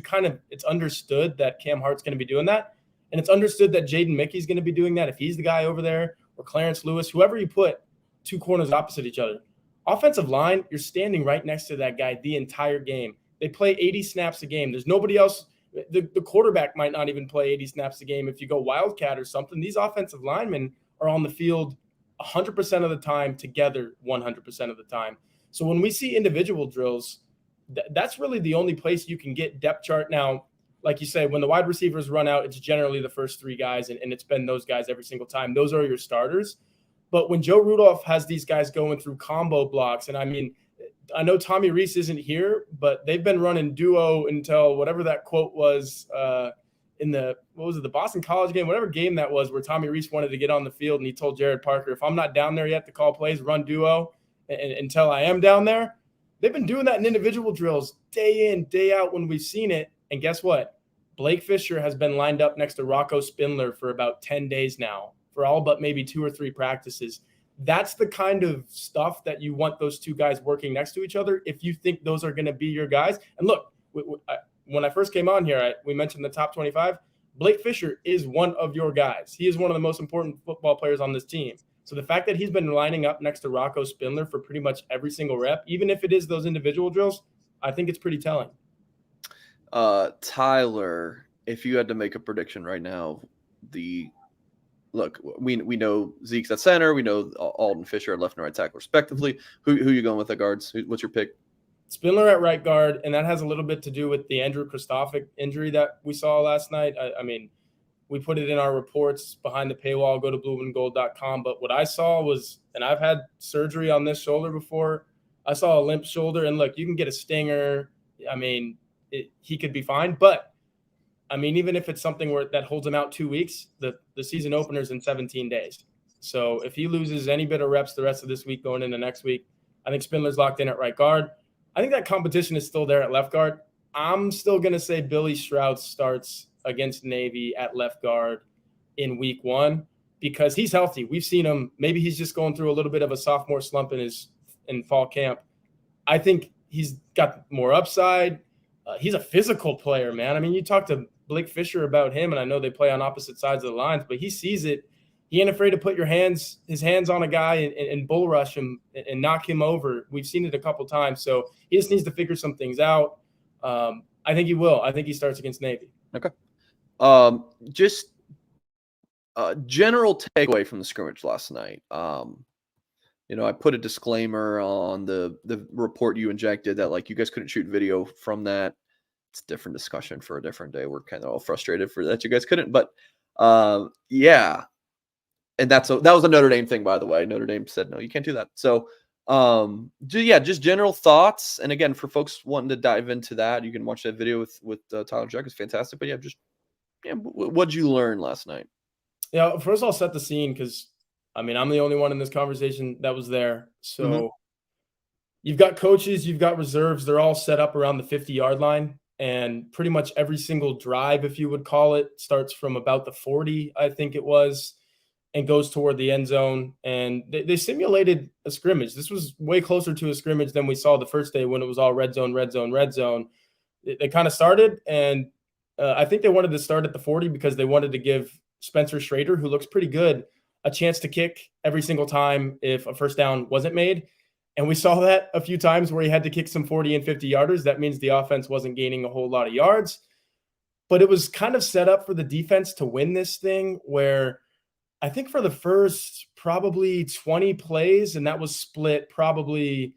it's understood that Cam Hart's going to be doing that. And it's understood that Jaden Mickey's going to be doing that if he's the guy over there, or Clarence Lewis, whoever you put 2 corners opposite each other. Offensive line, you're standing right next to that guy the entire game. They play 80 snaps a game. There's nobody else. The quarterback might not even play 80 snaps a game if you go Wildcat or something. These offensive linemen are on the field 100% of the time together 100% of the time. So when we see individual drills, that's really the only place you can get depth chart. Now, like you say, when the wide receivers run out, it's generally the first three guys, and it's been those guys every single time. Those are your starters. But when Joe Rudolph has these guys going through combo blocks, and I mean, I know Tommy Rees isn't here, but they've been running duo until whatever that quote was in the Boston College game, whatever game that was, where Tommy Rees wanted to get on the field, and he told Jared Parker, if I'm not down there yet to call plays, run duo until I am down there. They've been doing that in individual drills day in, day out when we've seen it. And guess what? Blake Fisher has been lined up next to Rocco Spindler for about 10 days now, for all but maybe 2 or 3 practices. That's the kind of stuff that you want those two guys working next to each other if you think those are going to be your guys. And look, when I first came on here, we mentioned the top 25. Blake Fisher is one of your guys. He is one of the most important football players on this team. So the fact that he's been lining up next to Rocco Spindler for pretty much every single rep, even if it is those individual drills, I think it's pretty telling. Tyler, if you had to make a prediction right now, we know Zeke's at center, we know Alden Fisher at left and right tackle respectively. Who are you going with at guards? What's your pick? Spindler at right guard, and that has a little bit to do with the Andrew Kristofic injury that we saw last night. I mean, we put it in our reports behind the paywall. Go to blueandgold.com. But what I saw was, and I've had surgery on this shoulder before, I saw a limp shoulder. And look, you can get a stinger. I mean, he could be fine. But, I mean, even if it's something that holds him out 2 weeks, the season opener's in 17 days. So if he loses any bit of reps the rest of this week going into next week, I think Spindler's locked in at right guard. I think that competition is still there at left guard. I'm still going to say Billy Stroud starts against Navy at left guard in week 1 because he's healthy. We've seen him. Maybe he's just going through a little bit of a sophomore slump in fall camp. I think he's got more upside. He's a physical player, man. I mean, you talk to Blake Fisher about him, and I know they play on opposite sides of the lines, but he sees it. He ain't afraid to put his hands on a guy and bull rush him and knock him over. We've seen it a couple times, so he just needs to figure some things out. I think he will. I think he starts against Navy. Okay. Just general takeaway from the scrimmage last night. I put a disclaimer on the report you injected that like you guys couldn't shoot video from that. It's a different discussion for a different day. We're kind of all frustrated for that you guys couldn't, but yeah. And that was a Notre Dame thing, by the way. Notre Dame said no, you can't do that. So just general thoughts. And again, for folks wanting to dive into that, you can watch that video with Tyler Jack. It's fantastic. But what'd you learn last night? Yeah, first I'll set the scene because, I mean, I'm the only one in this conversation that was there. So You've got coaches, you've got reserves. They're all set up around the 50-yard line. And pretty much every single drive, if you would call it, starts from about the 40, I think it was, and goes toward the end zone. And they simulated a scrimmage. This was way closer to a scrimmage than we saw the first day when it was all red zone, red zone, red zone. They kind of started, and I think they wanted to start at the 40 because they wanted to give Spencer Schrader, who looks pretty good, a chance to kick every single time if a first down wasn't made. And we saw that a few times where he had to kick some 40 and 50 yarders. That means the offense wasn't gaining a whole lot of yards. But it was kind of set up for the defense to win this thing, where I think for the first probably 20 plays, and that was split probably,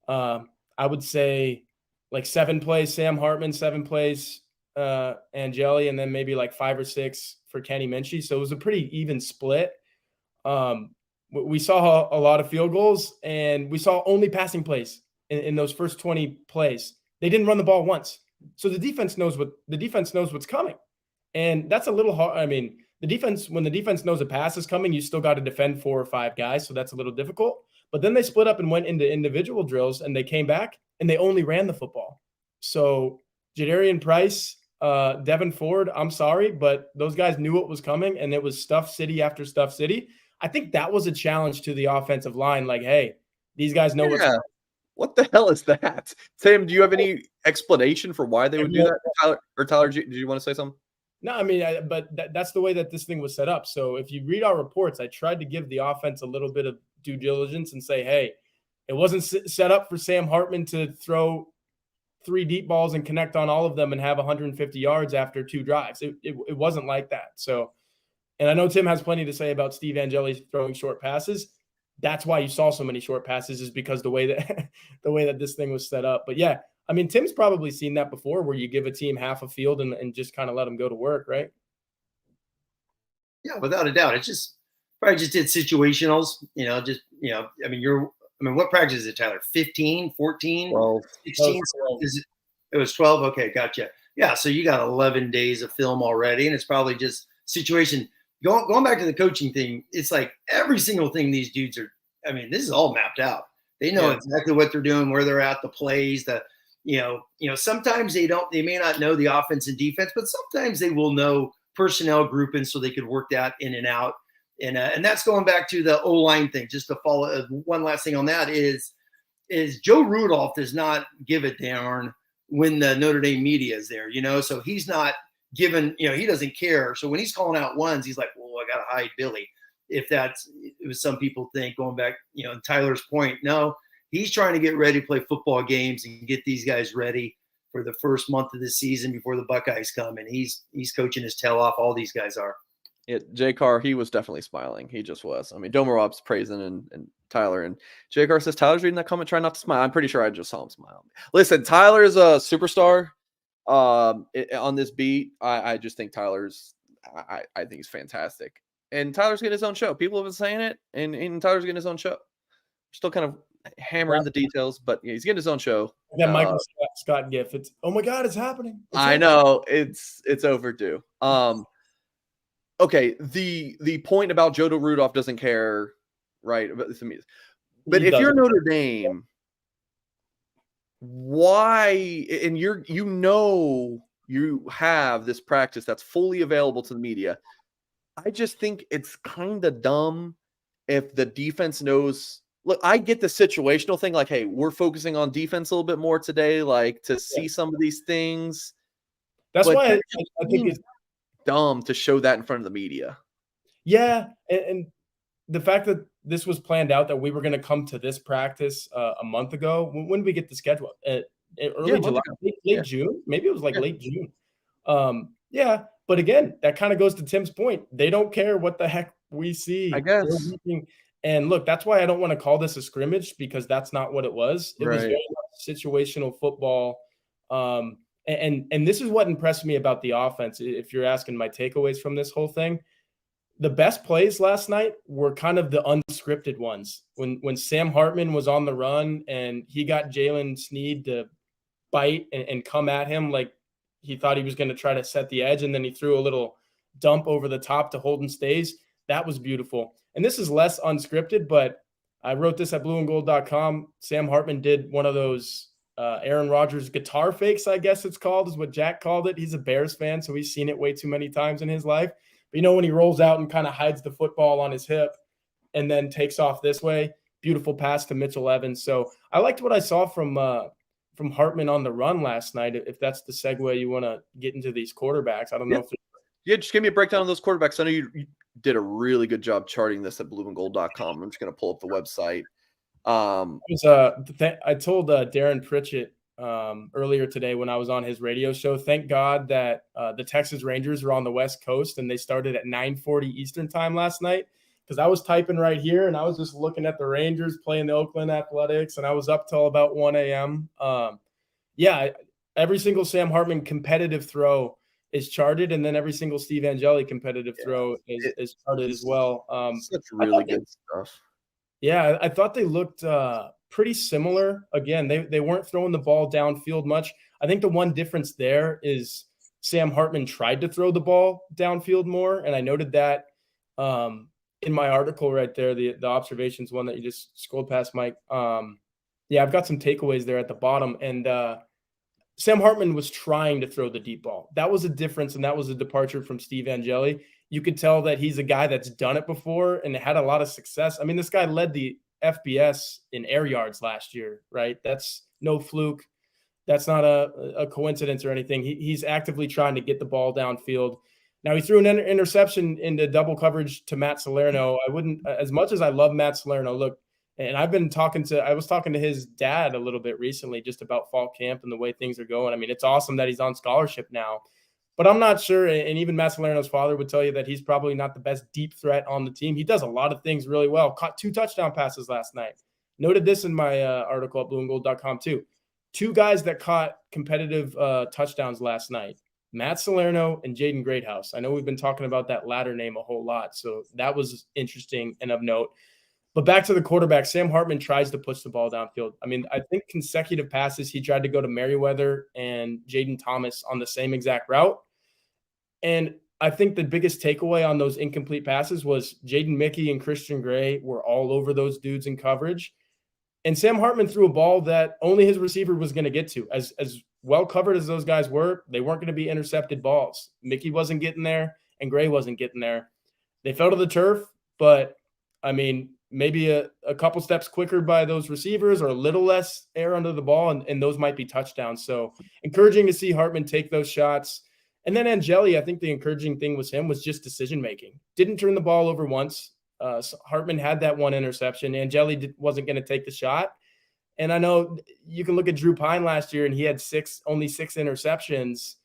I would say like 7 plays, Sam Hartman, 7 plays, Angeli, and then maybe like 5 or 6 for Kenny Minchie. So it was a pretty even split. We saw a lot of field goals, and we saw only passing plays in those first 20 plays. They didn't run the ball once. So the defense knows what's coming. And that's a little hard. I mean, when the defense knows a pass is coming, you still got to defend 4 or 5 guys. So that's a little difficult. But then they split up and went into individual drills, and they came back and they only ran the football. So Jadarian Price, Devin Ford, I'm sorry, but those guys knew what was coming, and it was stuff city after stuff city. I think that was a challenge to the offensive line. Like, hey, these guys know what's coming. What the hell is that? Sam, do you have any explanation for why they would do that? Tyler, did you want to say something? No, I mean, but that's the way that this thing was set up. So if you read our reports, I tried to give the offense a little bit of due diligence and say, hey, it wasn't set up for Sam Hartman to throw 3 deep balls and connect on all of them and have 150 yards after 2 drives. It wasn't like that. So, and I know Tim has plenty to say about Steve Angeli throwing short passes. That's why you saw so many short passes, is because the way that this thing was set up. But yeah, I mean, Tim's probably seen that before where you give a team half a field and just kind of let them go to work, right? Yeah, without a doubt. It's just probably just did situationals, I mean, what practice is it, Tyler? 15, 14, Well, 16? It was 12? Okay, gotcha. Yeah, so you got 11 days of film already, and it's probably just situation. Going back to the coaching thing, it's like every single thing these dudes are, I mean, this is all mapped out. They know exactly what they're doing, where they're at, the plays, sometimes they may not know the offense and defense, but sometimes they will know personnel grouping so they could work that in and out. And that's going back to the O-line thing. Just to follow one last thing on that is Joe Rudolph does not give a darn when the Notre Dame media is there, so he's not given, he doesn't care. So when he's calling out ones, he's like, well, I got to hide Billy. If that's, it was some people think going back, Tyler's point, no, he's trying to get ready to play football games and get these guys ready for the first month of the season before the Buckeyes come. And he's coaching his tail off. All these guys are. J. Carr, he was definitely smiling. He just was. I mean, Domerob's praising and Tyler, and J. Carr says Tyler's reading that comment, trying not to smile. I'm pretty sure I just saw him smile. Listen, Tyler's a superstar on this beat. I just think Tyler's. I think he's fantastic, and Tyler's getting his own show. People have been saying it, and Tyler's getting his own show. Still kind of hammering the details, but yeah, he's getting his own show. Yeah, Michael Scott gif. It's, oh my God, it's happening. I know it's overdue. Okay, the point about Joe Rudolph doesn't care, right? But if you're Notre Dame, why? And you have this practice that's fully available to the media. I just think it's kind of dumb if the defense knows. Look, I get the situational thing, like, hey, we're focusing on defense a little bit more today, like to see some of these things. That's why I think it's dumb to show that in front of the media. Yeah, and the fact that this was planned out, that we were going to come to this practice a month ago. When did we get the schedule? Early July, late June? Maybe it was like late June. Yeah, but again, that kind of goes to Tim's point. They don't care what the heck we see. I guess. And look, that's why I don't want to call this a scrimmage, because that's not what it was. It was very much situational football. And this is what impressed me about the offense. If you're asking my takeaways from this whole thing, the best plays last night were kind of the unscripted ones. When Sam Hartman was on the run and he got Jalen Sneed to bite and come at him like he thought he was going to try to set the edge, and then he threw a little dump over the top to Holden Stays. That was beautiful. And this is less unscripted, but I wrote this at blueandgold.com. Sam Hartman did one of those Aaron Rodgers guitar fakes, I guess it's called, is what Jack called it. He's a Bears fan, so he's seen it way too many times in his life. But when he rolls out and kind of hides the football on his hip and then takes off this way, beautiful pass to Mitchell Evans. So I liked what I saw from Hartman on the run last night. If that's the segue you want to get into these quarterbacks, I don't know if just give me a breakdown of those quarterbacks. I know you did a really good job charting this at blueandgold.com. I'm just going to pull up the website. I told Darren Pritchett earlier today when I was on his radio show, thank God that the Texas Rangers were on the West Coast and they started at 9:40 Eastern time last night, because I was typing right here and I was just looking at the Rangers playing the Oakland Athletics, and I was up till about 1 a.m. Every single Sam Hartman competitive throw is charted, and then every single Steve Angeli competitive throw is charted as well. Such really good stuff. Yeah, I thought they looked pretty similar. Again, they weren't throwing the ball downfield much. I think the one difference there is Sam Hartman tried to throw the ball downfield more, and I noted that in my article right there, the observations one that you just scrolled past, Mike. I've got some takeaways there at the bottom, and Sam Hartman was trying to throw the deep ball. That was a difference, and that was a departure from Steve Angeli. You could tell that he's a guy that's done it before and had a lot of success. I mean, this guy led the FBS in air yards last year, right? That's no fluke. That's not a coincidence or anything. He's actively trying to get the ball downfield. Now, he threw an interception into double coverage to Matt Salerno. I wouldn't, as much as I love Matt Salerno, look, and I was talking to his dad a little bit recently just about fall camp and the way things are going. I mean, it's awesome that he's on scholarship now, but I'm not sure. And even Matt Salerno's father would tell you that he's probably not the best deep threat on the team. He does a lot of things really well. Caught 2 touchdown passes last night. Noted this in my article at blueandgold.com too. two guys that caught competitive touchdowns last night, Matt Salerno and Jaden Greathouse. I know we've been talking about that latter name a whole lot, so that was interesting and of note. But back to the quarterback, Sam Hartman tries to push the ball downfield. I mean, I think consecutive passes, he tried to go to Merriweather and Jaden Thomas on the same exact route. And I think the biggest takeaway on those incomplete passes was Jaden Mickey and Christian Gray were all over those dudes in coverage. And Sam Hartman threw a ball that only his receiver was going to get to. As well covered as those guys were, they weren't going to be intercepted balls. Mickey wasn't getting there, and Gray wasn't getting there. They fell to the turf, but, I mean, maybe a couple steps quicker by those receivers or a little less air under the ball, and those might be touchdowns. So encouraging to see Hartman take those shots. And then Angeli, I think the encouraging thing was just decision-making. Didn't turn the ball over once. So Hartman had that one interception. Angeli wasn't going to take the shot. And I know you can look at Drew Pine last year, and he had only six interceptions.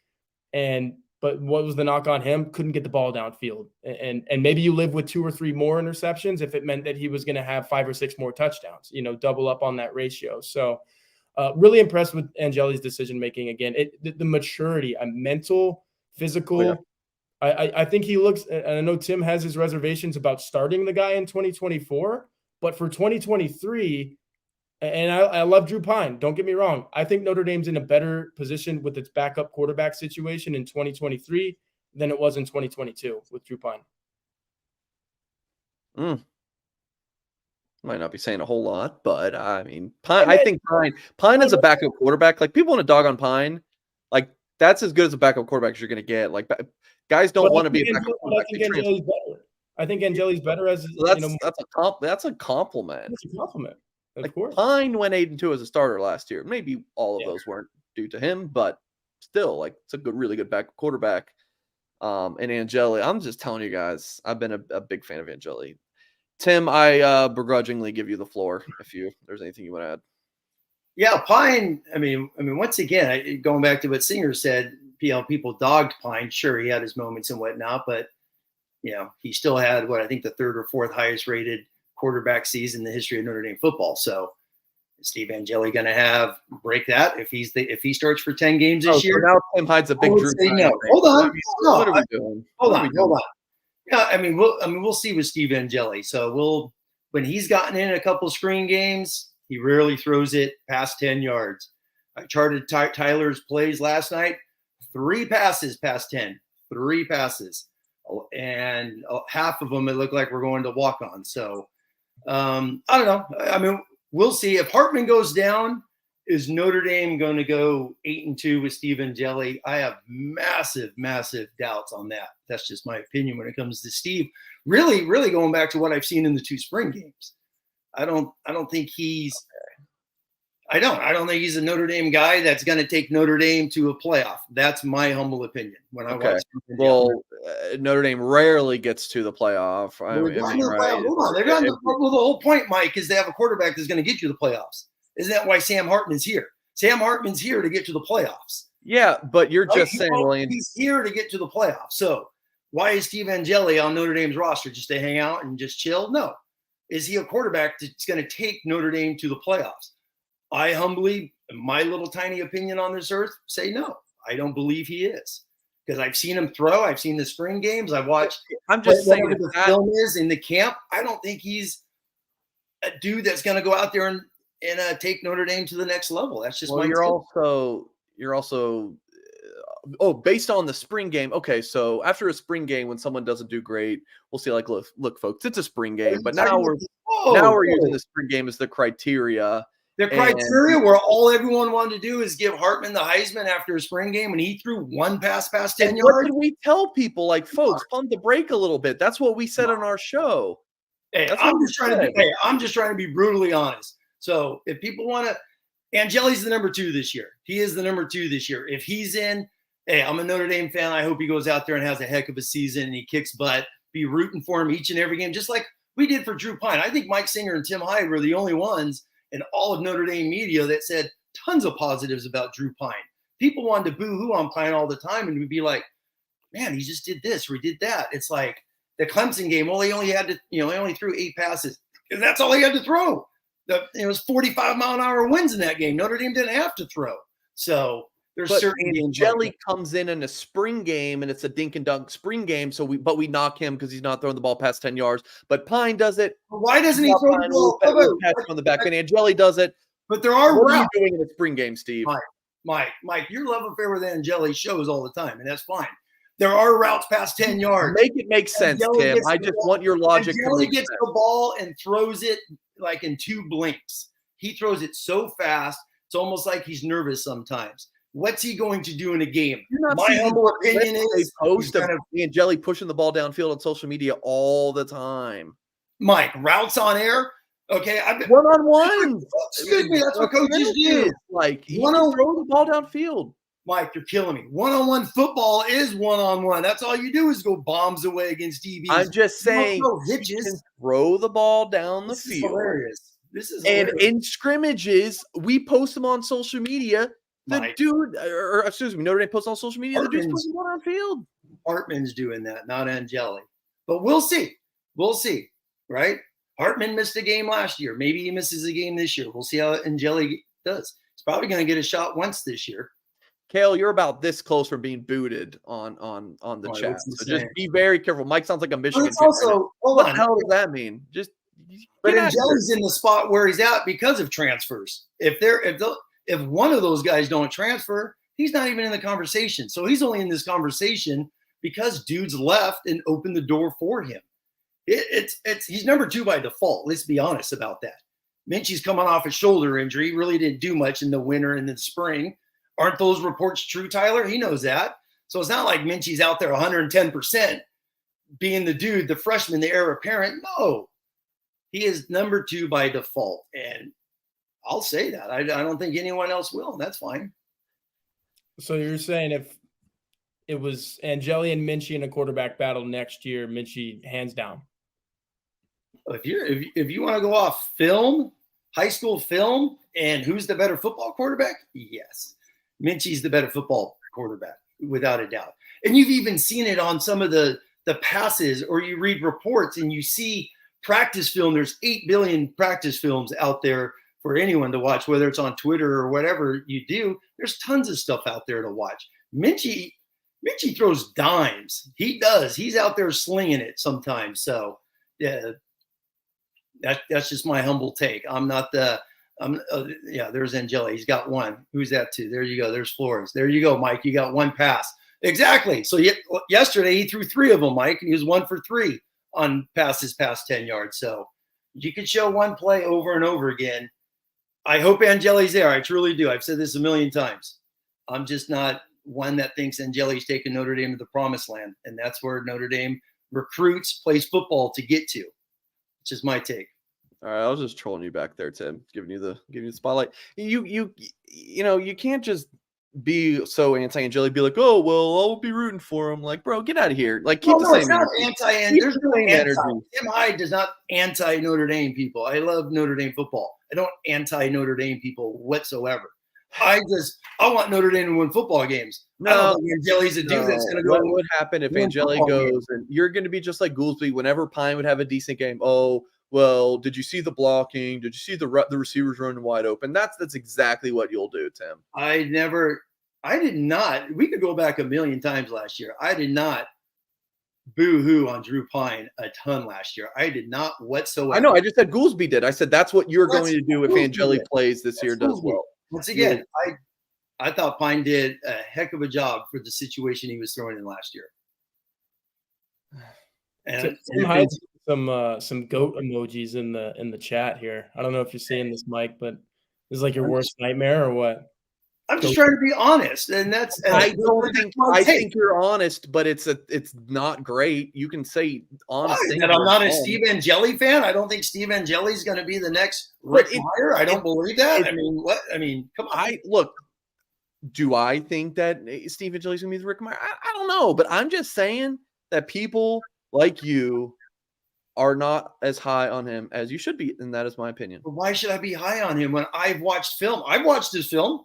But what was the knock on him? Couldn't get the ball downfield. And maybe you live with 2 or 3 more interceptions if it meant that he was going to have 5 or 6 more touchdowns, double up on that ratio. So really impressed with Angeli's decision-making. Again, the maturity, a mental, physical. Oh, yeah. I think he looks, and I know Tim has his reservations about starting the guy in 2024, but for 2023, and I love Drew Pine, don't get me wrong. I think Notre Dame's in a better position with its backup quarterback situation in 2023 than it was in 2022 with Drew Pine. Might not be saying a whole lot, but I mean, Pine. I think Pine is a backup quarterback. Like, people want to dog on Pine, like, that's as good as a backup quarterback as you're going to get. Like, guys don't want to be a backup quarterback. I think Angeli's better as that's a compliment. It's a compliment. Of Like, course. Pine went 8-2 as a starter last year. Maybe all of those weren't due to him, but still, like, it's a really good backup quarterback. And Angeli, I'm just telling you guys, I've been a big fan of Angeli. Tim, I begrudgingly give you the floor if there's anything you want to add. Yeah, Pine. I mean, once again, going back to what Singer said, people dogged Pine. Sure, he had his moments and whatnot, but he still had I think the 3rd or 4th highest rated quarterback season in the history of Notre Dame football. So is Steve Angeli going to break that if he starts for 10 games this year? So now Tim Hyde's a big Drew. No. Hold on. What are we doing? Hold on. Yeah, I mean, we'll see with Steve Angeli. So when he's gotten in a couple screen games, he rarely throws it past 10 yards. I charted Tyler's plays last night. 3 passes past 10. 3 passes. And half of them, it looked like we're going to walk on. So I don't know. I mean, we'll see. If Hartman goes down, is Notre Dame going to go 8-2 with Steve Angeli? I have massive, massive doubts on that. That's just my opinion when it comes to Steve. Really, really going back to what I've seen in the 2 spring games. I don't think he's I don't think he's a Notre Dame guy that's going to take Notre Dame to a playoff. That's my humble opinion. When I watch. Well, Notre Dame rarely gets to the playoff. Hold on. They're not. Well, the whole point, Mike, is they have a quarterback that's going to get you the playoffs. Isn't that why Sam Hartman's here? Sam Hartman's here to get to the playoffs. Yeah, but you're just saying, William. He's here to get to the playoffs. So why is Steve Angeli on Notre Dame's roster? Just to hang out and just chill? No. Is he a quarterback that's going to take Notre Dame to the playoffs? I humbly, my little tiny opinion on this earth, say no. I don't believe he is, because I've seen him throw. I've seen the spring games. I've watched. I'm just saying the film is in the camp. I don't think he's a dude that's going to go out there and take Notre Dame to the next level. That's just you're also based on the spring game. Okay, so after a spring game, when someone doesn't do great, we'll see. Like, look, folks, it's a spring game, but now we're using the spring game as the criteria. The criteria where all everyone wanted to do is give Hartman the Heisman after a spring game when he threw 1 pass past 10 yards. What did we tell people? Like, folks, pump the brake a little bit. That's what we said on our show. Hey, I'm just trying to be brutally honest. So if people want to, Angeli's the number 2 this year. He is the number 2 this year. If he's in, hey, I'm a Notre Dame fan. I hope he goes out there and has a heck of a season and he kicks butt. Be rooting for him each and every game, just like we did for Drew Pine. I think Mike Singer and Tim Hyde were the only ones in all of Notre Dame media that said tons of positives about Drew Pine. People wanted to boo-hoo on Pine all the time, and we'd be like, man, he just did this or he did that. It's like the Clemson game. Well, he only had to, he only threw 8 passes, and that's all he had to throw. It was 45-mile-an-hour winds in that game. Notre Dame didn't have to throw. So there's But certain games. Jelly comes in a spring game, and it's a dink and dunk spring game. So we knock him because he's not throwing the ball past 10 yards. But Pine does it. Why doesn't he throw the ball? We'll patch on the back. And Angeli does it. But there are What are you routes. doing in a spring game, Steve? Mike, your love affair with Angeli shows all the time, and that's fine. There are routes past 10 yards. Make it make sense, Tim. I just want your logic to Angeli make gets sense. the ball and throws it like in 2 blinks. He throws it so fast, it's almost like he's nervous sometimes. What's he going to do in a game? My humble opinion is a post of Angeli pushing the ball downfield on social media all the time. Mike, routes on air. Okay, one-on-one. Excuse me, that's what coaches do. Like, he can throw the ball downfield. Mike, you're killing me. One-on-one football is one-on-one. That's all you do is go bombs away against DBs. I'm just saying, you can throw the ball down the field. Hilarious. This is hilarious. And in scrimmages, we post them on social media. The dude, or excuse me, Notre Dame posts on social media. The dude's putting the ball on field. Hartman's doing that, not Angeli. But we'll see. We'll see, right? Hartman missed a game last year. Maybe he misses a game this year. We'll see how Angeli does. He's probably going to get a shot once this year. Kale, you're about this close from being booted on the chat. So just be very careful. Mike sounds like a Michigan fan. Also, hold on. What the hell does that mean? But Angeli's in the spot where he's at because of transfers. If one of those guys don't transfer, he's not even in the conversation. So he's only in this conversation because dudes left and opened the door for him. He's number 2 by default. Let's be honest about that. Minchie's coming off a shoulder injury. Really didn't do much in the winter and the spring. Aren't those reports true, Tyler? He knows that. So it's not like Minchie's out there 110% being the dude, the freshman, the heir apparent. No, he is number 2 by default. And I'll say that. I don't think anyone else will. And that's fine. So you're saying if it was Angeli and Minchie in a quarterback battle next year, Minchie hands down? If you want to go off film, high school film, and who's the better football quarterback? Yes. Minchie's the better football quarterback, without a doubt. And you've even seen it on some of the passes, or you read reports and you see practice film. There's 8 billion practice films out there for anyone to watch, whether it's on Twitter or whatever you do. There's tons of stuff out there to watch. Minchie throws dimes. He does. He's out there slinging it sometimes. So, yeah, that's just my humble take. There's Angeli. He's got 1. Who's that 2? There you go. There's Flores. There you go, Mike. You got 1 pass. Exactly. So yesterday he threw 3 of them, Mike, and he was 1 for 3 on passes past 10 yards. So you could show 1 play over and over again. I hope Angeli's there. I truly do. I've said this a million times. I'm just not one that thinks Angeli's taking Notre Dame to the promised land, and that's where Notre Dame recruits, plays football to get to. Which is my take. All right, I was just trolling you back there, Tim, giving you the spotlight. You can't just be so anti-Angeli, be like, oh well, I'll be rooting for him. Like, bro, get out of here. Like, keep the same. It's not anti. There's no anti. Tim Hyde does not anti Notre Dame people. I love Notre Dame football. I don't anti Notre Dame people whatsoever. I want Notre Dame to win football games. I don't think Angeli's a dude that's going to go. What would happen if Angeli goes and you're going to be just like Goolsby whenever Pine would have a decent game? Oh, well, did you see the blocking? Did you see the receivers running wide open? That's exactly what you'll do, Tim. I did not. We could go back a million times last year. I did not boo-hoo on Drew Pine a ton last year. I did not whatsoever. I know. I just said Goolsby did. I said that's what you're going to do if Angeli plays this year does well. Once again, I thought Pine did a heck of a job for the situation he was throwing in last year. And some goat emojis in the chat here. I don't know if you're seeing this, Mike, but this is like your worst nightmare or what? I'm just trying to be honest, and that's. And I think you're honest, but it's not great. You can say honest. That I'm not a Steve Angeli fan. I don't think Steve Angeli is going to be the next Rick Meyer. I don't believe that. Come on. Look. Do I think that Steve Angeli is going to be the Rick Meyer? I don't know, but I'm just saying that people like you are not as high on him as you should be, and that is my opinion. But why should I be high on him when I've watched film? I've watched his film.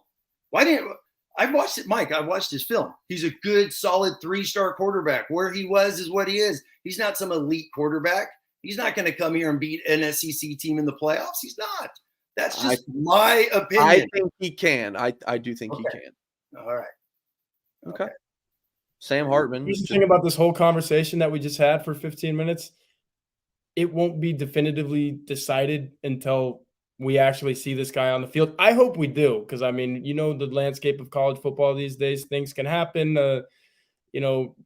I've watched it, Mike. I watched his film. He's a good, solid 3-star quarterback. Where he was is what he is. He's not some elite quarterback. He's not going to come here and beat an SEC team in the playoffs. He's not. That's just my opinion. I think he can. I do think he can. All right. Okay. Sam Hartman. Here's the thing about this whole conversation that we just had for 15 minutes. It won't be definitively decided until we actually see this guy on the field. I hope we do, because, I mean, the landscape of college football these days, things can happen.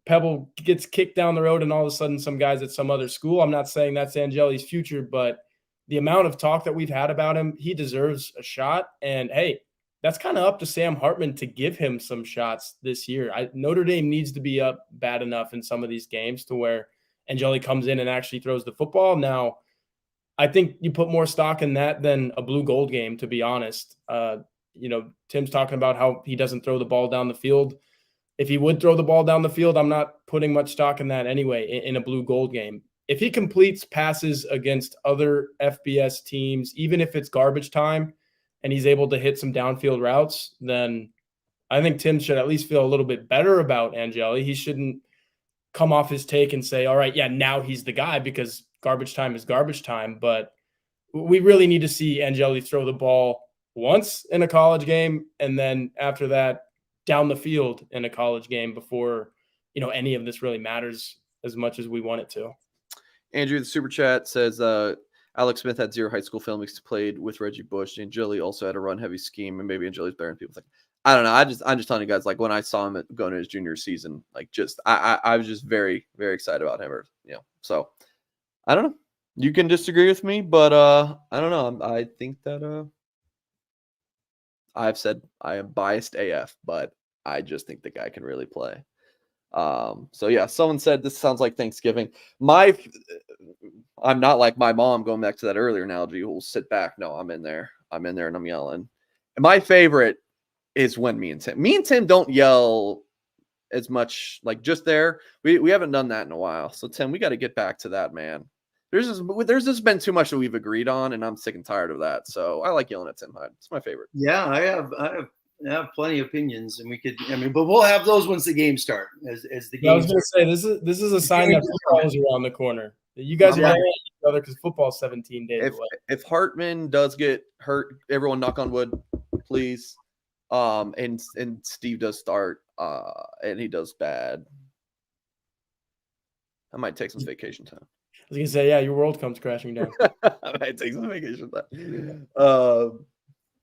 Pebble gets kicked down the road and all of a sudden some guys at some other school. I'm not saying that's Angeli's future, but the amount of talk that we've had about him, he deserves a shot. And, hey, that's kind of up to Sam Hartman to give him some shots this year. Notre Dame needs to be up bad enough in some of these games to where Angeli comes in and actually throws the football. Now, I think you put more stock in that than a blue gold game, to be honest. Tim's talking about how he doesn't throw the ball down the field. If he would throw the ball down the field, I'm not putting much stock in that anyway in a blue gold game. If he completes passes against other FBS teams, even if it's garbage time and he's able to hit some downfield routes, then I think Tim should at least feel a little bit better about Angeli. He shouldn't come off his take and say, all right, yeah, now he's the guy, because garbage time is garbage time. But we really need to see Angeli throw the ball once in a college game, and then after that, down the field in a college game before, any of this really matters as much as we want it to. Andrew, the super chat says, Alex Smith had 0 high school film. He played with Reggie Bush. Angeli also had a run heavy scheme, and maybe Angeli's better than people think. I don't know. I'm just telling you guys, like, when I saw him going to his junior season, like, I was just very, very excited about him. So I don't know. You can disagree with me, but I don't know. I think that I've said I am biased AF, but I just think the guy can really play. So yeah, someone said this sounds like Thanksgiving. I'm not like my mom, going back to that earlier analogy, who will sit back. No, I'm in there and I'm yelling. And my favorite is when me and Tim don't yell as much, like, just there. We haven't done that in a while. So Tim, we got to get back to that, man. There's just been too much that we've agreed on, and I'm sick and tired of that. So I like yelling at Tim Hyde. It's my favorite. Yeah, I have plenty of opinions, and but we'll have those once the game start. As the game. I was going to say this is a sign that football is around the corner. You guys are yelling at each other because football's 17 days away. If Hartman does get hurt, everyone knock on wood, please. And Steve does start, and he does bad, I might take some vacation time. I was going to say, yeah, your world comes crashing down. I might take some vacation time.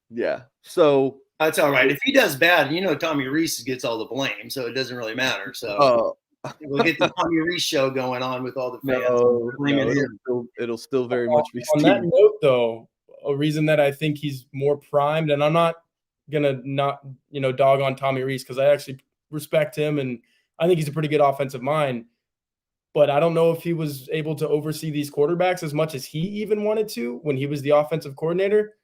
Yeah. So that's all right. If he does bad, Tommy Reese gets all the blame, so it doesn't really matter. So we'll get the Tommy Reese show going on with all the fans. It'll still very much be on Steve. That note, though, a reason that I think he's more primed, and I'm not gonna dog on Tommy Reese, because I actually respect him and I think he's a pretty good offensive mind, but I don't know if he was able to oversee these quarterbacks as much as he even wanted to when he was the offensive coordinator.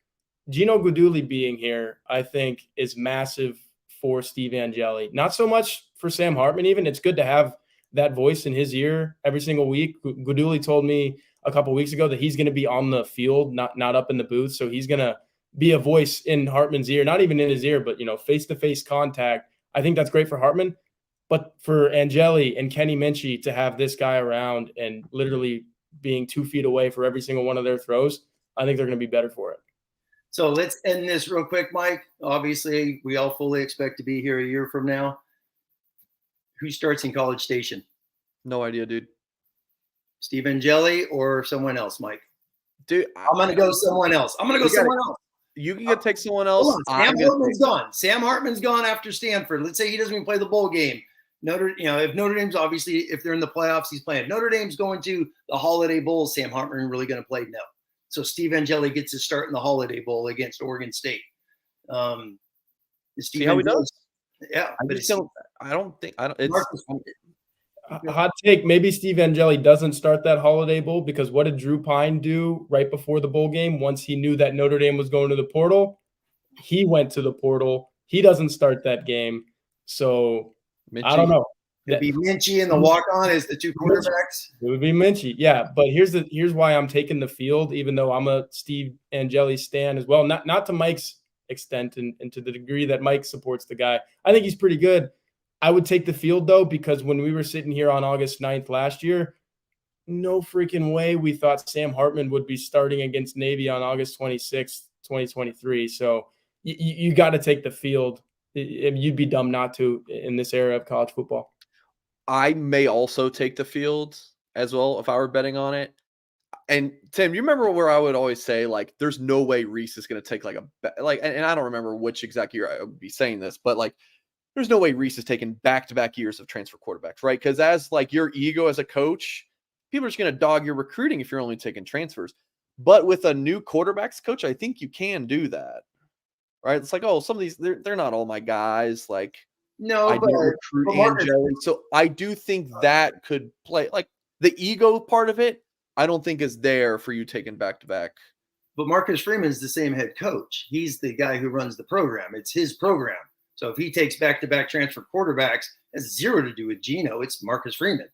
Gino Guidugli being here, I think, is massive for Steve Angeli. Not so much for Sam Hartman even. It's good to have that voice in his ear every single week. Guidugli told me a couple weeks ago that he's going to be on the field, not up in the booth. So he's going to be a voice in Hartman's ear, not even in his ear, but, face-to-face contact. I think that's great for Hartman. But for Angeli and Kenny Minchie to have this guy around and literally being 2 feet away for every single one of their throws, I think they're going to be better for it. So let's end this real quick, Mike. Obviously, we all fully expect to be here a year from now. Who starts in College Station? No idea, dude. Steve Angeli or someone else, Mike? Dude, I'm going to go someone else. You can take someone else. Hold on. Sam Hartman's gone. Sam Hartman's gone after Stanford. Let's say he doesn't even play the bowl game. If Notre Dame's obviously, if they're in the playoffs, he's playing. Notre Dame's going to the Holiday Bowl. Sam Hartman really going to play? No. So Steve Angeli gets to start in the Holiday Bowl against Oregon State. See how he does? Yeah, Hot take, maybe Steve Angeli doesn't start that Holiday Bowl, because what did Drew Pine do right before the bowl game? Once he knew that Notre Dame was going to the portal, he went to the portal. He doesn't start that game. So Minchie. I don't know. It'd be Minchie and the walk-on as the two quarterbacks. It would be Minchie, yeah. But here's why I'm taking the field, even though I'm a Steve Angeli stan as well. Not to Mike's extent and to the degree that Mike supports the guy. I think he's pretty good. I would take the field, though, because when we were sitting here on August 9th last year, no freaking way we thought Sam Hartman would be starting against Navy on August 26th 2023. So you got to take the field. You'd be dumb not to in this era of college football. I may also take the field as well if I were betting on it. And Tim, you remember where I would always say, like, there's no way Reese is going to take and I don't remember which exact year I would be saying this, but like, there's no way Reese has taken back-to-back years of transfer quarterbacks, right? Because as like your ego as a coach, people are just going to dog your recruiting if you're only taking transfers. But with a new quarterbacks coach, I think you can do that, right? It's like, oh, some of these, they're not all my guys. Like, No, I but, didn't recruit but Marcus, Jelly. So I do think that could play. Like, the ego part of it, I don't think is there for you taking back-to-back. but Marcus Freeman's the same head coach. He's the guy who runs the program. It's his program. So if he takes back-to-back transfer quarterbacks, it has zero to do with Geno. It's Marcus Freeman.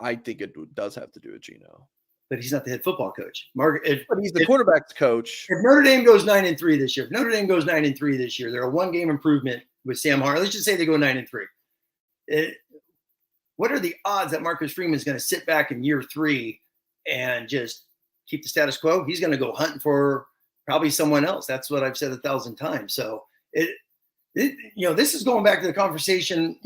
I think it does have to do with Geno. But he's not the head football coach. But he's the quarterbacks coach. If Notre Dame goes 9-3 this year, they're a one-game improvement with Sam Hartman. Let's just say they go 9-3. What are the odds that Marcus Freeman is going to sit back in year 3 and just keep the status quo? He's going to go hunting for probably someone else. That's what I've said 1,000 times. So this is going back to the conversation,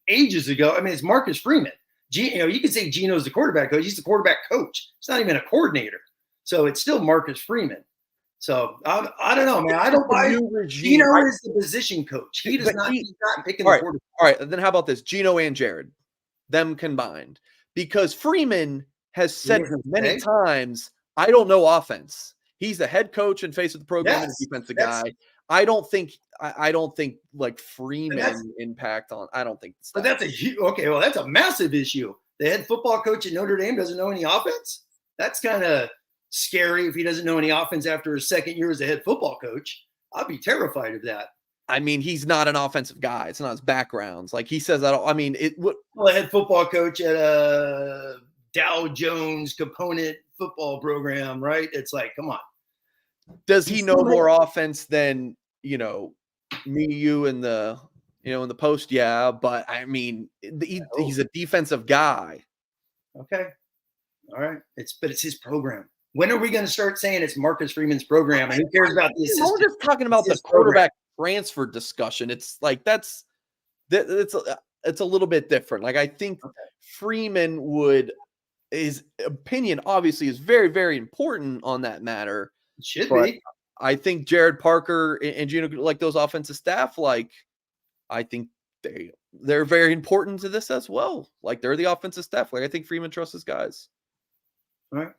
ages ago. I mean, it's Marcus Freeman. You could say Geno's the quarterback coach. He's the quarterback coach. It's not even a coordinator. So it's still Marcus Freeman. So I don't know, man. I don't buy Geno is the position coach. He's not picking the quarterback. All right. Then how about this? Geno and Jared, them combined. Because Freeman has said many times, I don't know offense. He's the head coach and face of the program and defensive guy. I don't think like Freeman impact on. I don't think. But that's that's a massive issue. The head football coach at Notre Dame doesn't know any offense. That's kind of scary if he doesn't know any offense after his second year as a head football coach. I'd be terrified of that. I mean, he's not an offensive guy. It's not his backgrounds. Like he says, a head football coach at a Dow Jones component football program, right? It's like, come on. Does he know more offense than, me, you, and the post? Yeah. But I mean, he's a defensive guy. Okay. All right. It's his program. When are we going to start saying it's Marcus Freeman's program? And who cares about the assistant? We're just talking about the quarterback transfer discussion. It's like, it's a little bit different. Like, I think Freeman his opinion obviously is very, very important on that matter. It should be. I think Jared Parker and Geno, like those offensive staff, like I think they're very important to this as well. Like they're the offensive staff. Like I think Freeman trusts his guys. All right.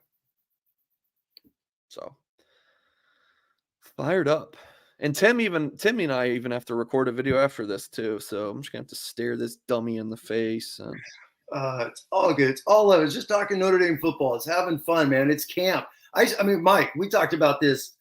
So fired up. And Timmy and I even have to record a video after this too. So I'm just gonna have to stare this dummy in the face. And it's all good. It's all love. It's just talking Notre Dame football. It's having fun, man. It's camp. I mean, Mike, we talked about this,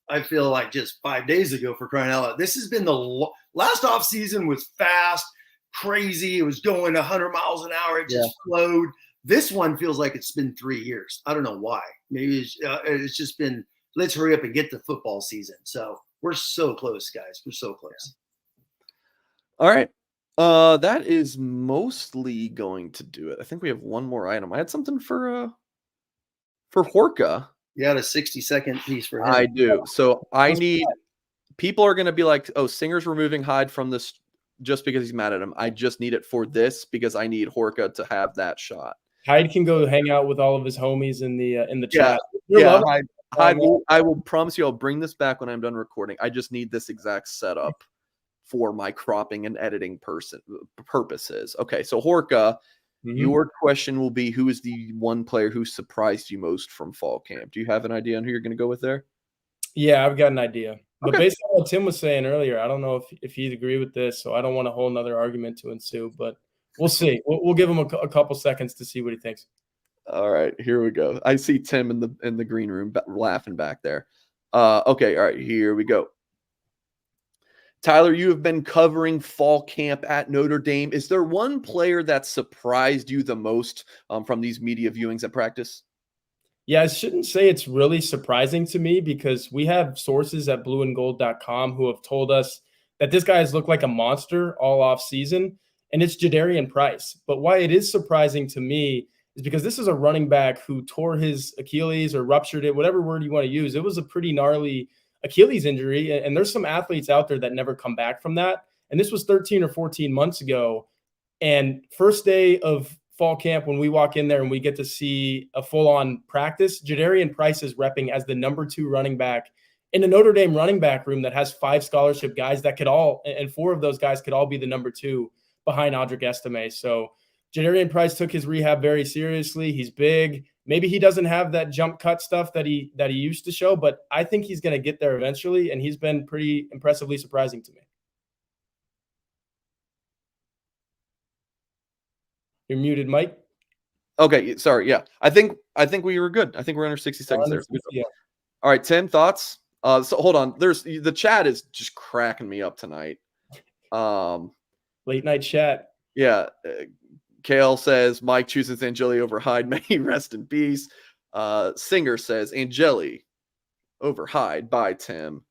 I feel like just 5 days ago, for crying out loud. This has been the last off season was fast, crazy. It was going 100 miles an hour. It just flowed. This one feels like it's been 3 years. I don't know why. Maybe it's just been, let's hurry up and get to football season. So we're so close, guys. We're so close. All right. That is mostly going to do it. I think we have one more item. I had something for Horka. You had a 60-second piece for him. I do. So people are going to be like, oh, Singer's removing Hyde from this just because he's mad at him. I just need it for this because I need Horka to have that shot. Hyde can go hang out with all of his homies in the chat. Yeah, Hyde I will promise you I'll bring this back when I'm done recording. I just need this exact setup for my cropping and editing purposes. Okay, so Horka, your question will be, who is the one player who surprised you most from fall camp? Do you have an idea on who you're going to go with there? Yeah, I've got an idea. But based on what Tim was saying earlier, I don't know if he'd agree with this, so I don't want a whole nother argument to ensue, but we'll see. We'll give him a couple seconds to see what he thinks. All right, here we go. I see Tim in the green room laughing back there. Okay, all right, here we go. Tyler, you have been covering fall camp at Notre Dame. Is there one player that surprised you the most from these media viewings at practice? Yeah, I shouldn't say it's really surprising to me because we have sources at blueandgold.com who have told us that this guy has looked like a monster all off season, and it's Jadarian Price. But why it is surprising to me is because this is a running back who tore his Achilles or ruptured it, whatever word you want to use. It was a pretty gnarly Achilles injury. And there's some athletes out there that never come back from that. And this was 13 or 14 months ago. And first day of fall camp, when we walk in there and we get to see a full-on practice, Jadarian Price is repping as the number 2 running back in a Notre Dame running back room that has 5 scholarship guys that could all, and 4 of those guys could all be the number 2 behind Audric Estime. So Jadarian Price took his rehab very seriously. He's big. Maybe he doesn't have that jump cut stuff that he used to show, but I think he's going to get there eventually, and he's been pretty impressively surprising to me. You're muted, Mike. Okay, sorry. Yeah, I think we were good. I think we're under 60 seconds there. Yeah. All right, Tim, thoughts? So hold on. There's the chat is just cracking me up tonight. Late night chat. Yeah. Kale says Mike chooses Angeli over Hyde. May he rest in peace. Singer says Angeli over Hyde. Bye, Tim.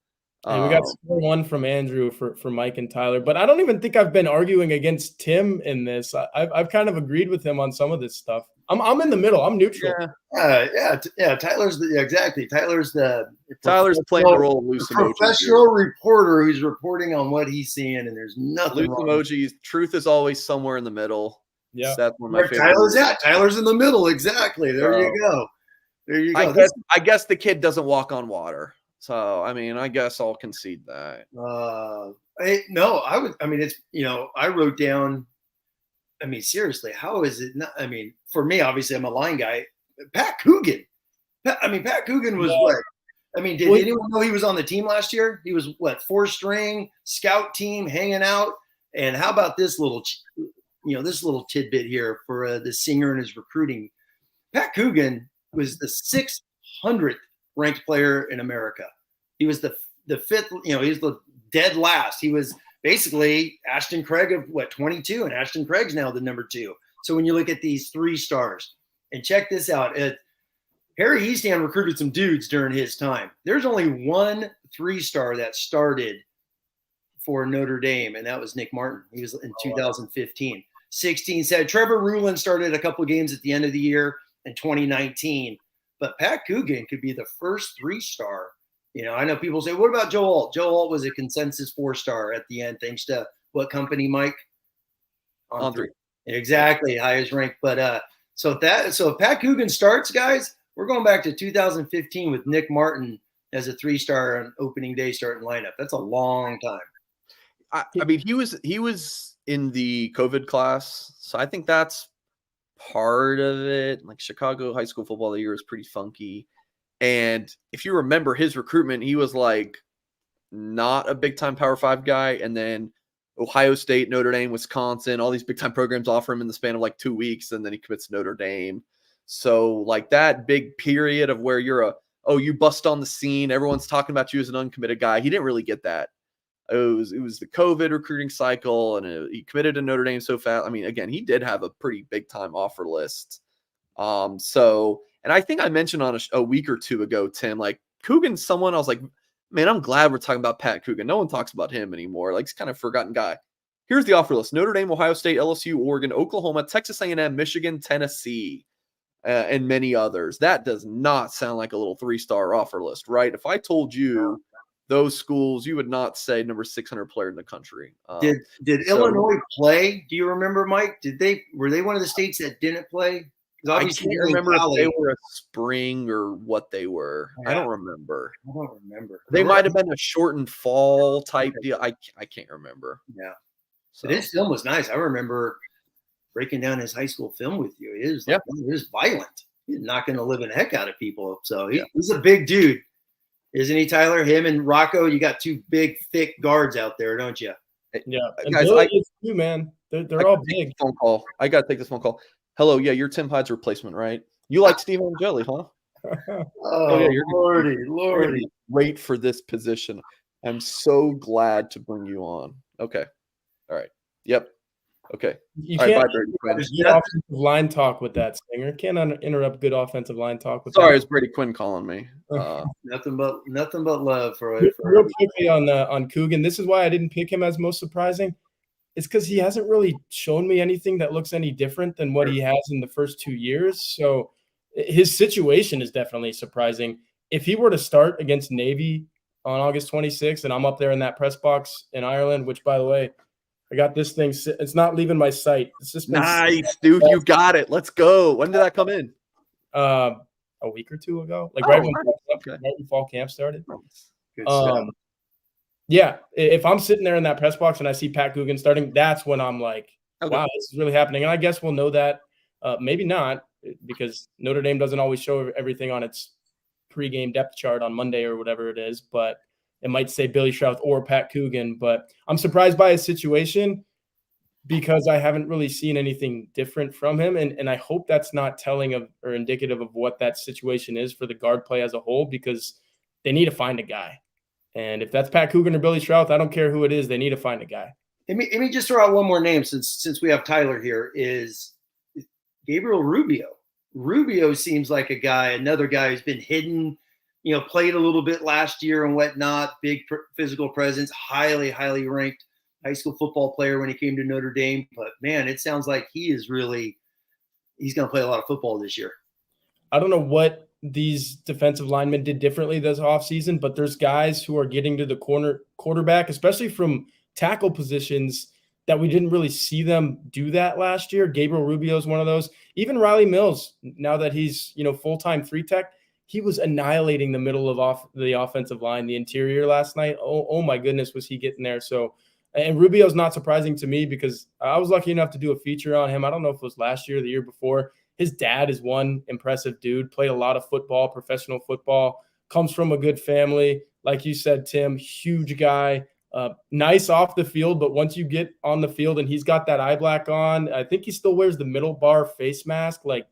And we got score 1 from Andrew for Mike and Tyler, but I don't even think I've been arguing against Tim in this. I've kind of agreed with him on some of this stuff. I'm in the middle. I'm neutral. Yeah. Tyler's exactly. Tyler's playing the role of loose emoji. Professional reporter who's reporting on what he's seeing, and there's nothing loose wrong. Emojis. Truth is always somewhere in the middle. Yeah, that's one of my favorite. Tyler's at. Tyler's in the middle. Exactly. There you go. There you go. I guess the kid doesn't walk on water. So, I mean, I guess I'll concede that. It's, I wrote down, seriously, how is it not? For me, obviously, I'm a line guy. Pat Coogan. Pat Coogan was what? Did anyone know he was on the team last year? He was what, 4-string, scout team, hanging out. And how about this little tidbit here for the Singer and his recruiting? Pat Coogan was the 600th ranked player in America. He was the 5th, he's the dead last. He was basically Ashton Craig of 22, and Ashton Craig's now the number 2. So when you look at these 3 stars, and check this out, Harry Eastham recruited some dudes during his time. There's only 1 3-star that started for Notre Dame, and that was Nick Martin. He was in 2015. 16 said Trevor Ruland started a couple of games at the end of the year in 2019. But Pat Coogan could be the first 3-star. I know people say, what about Joe Alt? Joe Alt was a consensus 4-star at the end, thanks to what company, Mike? On 3. Exactly, highest ranked. But so if Pat Coogan starts, guys, we're going back to 2015 with Nick Martin as a 3-star on opening day starting lineup. That's a long time. He was in the COVID class, so I think that's part of it. Like Chicago high school football the year is pretty funky. And if you remember his recruitment, he was like not a big time Power 5 guy. And then Ohio State, Notre Dame, Wisconsin, all these big time programs offer him in the span of like 2 weeks. And then he commits to Notre Dame. So like that big period of where you're you bust on the scene. Everyone's talking about you as an uncommitted guy. He didn't really get that. It was the COVID recruiting cycle, and he committed to Notre Dame so fast. Again, he did have a pretty big time offer list. And I think I mentioned on a week or 2 ago, Tim, like Coogan's someone I was like, man, I'm glad we're talking about Pat Coogan. No one talks about him anymore. Like, he's kind of a forgotten guy. Here's the offer list: Notre Dame, Ohio State, LSU, Oregon, Oklahoma, Texas A&M, Michigan, Tennessee, and many others. That does not sound like a little 3-star offer list, right? If I told you those schools, you would not say number 600 player in the country. Did Illinois play? Do you remember, Mike? Were they one of the states that didn't play? I can't remember if they were a spring or what they were. Yeah. I don't remember. They might have been a shortened fall type deal. I can't remember. Yeah. So his film was nice. I remember breaking down his high school film with you. It was violent. He's knocking the living heck out of people. So he's a big dude. Isn't he, Tyler? Him and Rocco, you got 2 big, thick guards out there, don't you? Yeah. And guys, too, man. They're all big. Phone call. I got to take this phone call. Hello. Yeah, you're Tim Hyde's replacement, right? You like Steve Angeli, huh? Yeah, Lordy. Great for this position. I'm so glad to bring you on. Okay. All right. Yep. Okay. You can't get offensive line talk with that, Singer. Can't interrupt good offensive line talk with that. Sorry, it's Brady Quinn calling me. Nothing but love for real quickly on Coogan. This is why I didn't pick him as most surprising. it's because he hasn't really shown me anything that looks any different than what he has in the first 2 years. So his situation is definitely surprising. If he were to start against Navy on August 26th and I'm up there in that press box in Ireland, which, by the way, I got this thing. It's not leaving my sight. It's just been Nice, dude. You got it. Let's go. When did that come in? A week or two ago, like right when fall camp started. Good stuff. Yeah, if I'm sitting there in that press box and I see Pat Coogan starting, that's when I'm like, wow, this is really happening. And I guess we'll know that. Maybe not, because Notre Dame doesn't always show everything on its pregame depth chart on Monday or whatever it is, but it might say Billy Schrauth or Pat Coogan. But I'm surprised by his situation because I haven't really seen anything different from him. And I hope that's not telling of or indicative of what that situation is for the guard play as a whole, because they need to find a guy. And if that's Pat Coogan or Billy Schrauth, I don't care who it is. They need to find a guy. Let me just throw out one more name since we have Tyler here, is Gabriel Rubio. Rubio seems like another guy who's been hidden, played a little bit last year and whatnot, big physical presence, highly, highly ranked high school football player when he came to Notre Dame. But, man, it sounds like he's going to play a lot of football this year. I don't know what these defensive linemen did differently this offseason, but there's guys who are getting to the quarterback, especially from tackle positions, that we didn't really see them do that last year. Gabriel Rubio is one of those. Even Riley Mills, now that he's full-time 3-tech, he was annihilating the middle of the offensive line, the interior last night. Oh my goodness, was he getting there? So, and Rubio's not surprising to me because I was lucky enough to do a feature on him. I don't know if it was last year or the year before. His dad is one impressive dude, played a lot of football, professional football, comes from a good family. Like you said, Tim, huge guy, nice off the field. But once you get on the field and he's got that eye black on, I think he still wears the middle bar face mask, like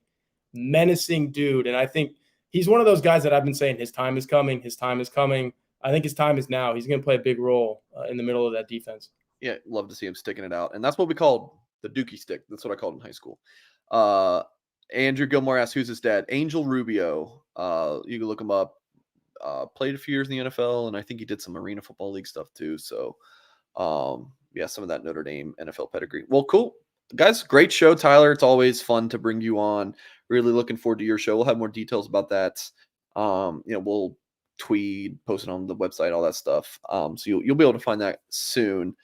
menacing dude. And I think he's one of those guys that I've been saying his time is coming. His time is coming. I think his time is now. He's going to play a big role in the middle of that defense. Yeah, love to see him sticking it out. And that's what we called the Dookie stick. That's what I called in high school. Andrew Gilmore asked, who's his dad? Angel Rubio. You can look him up. Played a few years in the NFL, and I think he did some Arena Football League stuff too. So, some of that Notre Dame NFL pedigree. Well, cool. Guys, great show, Tyler. It's always fun to bring you on. Really looking forward to your show. We'll have more details about that. We'll tweet, post it on the website, all that stuff. So you'll be able to find that soon.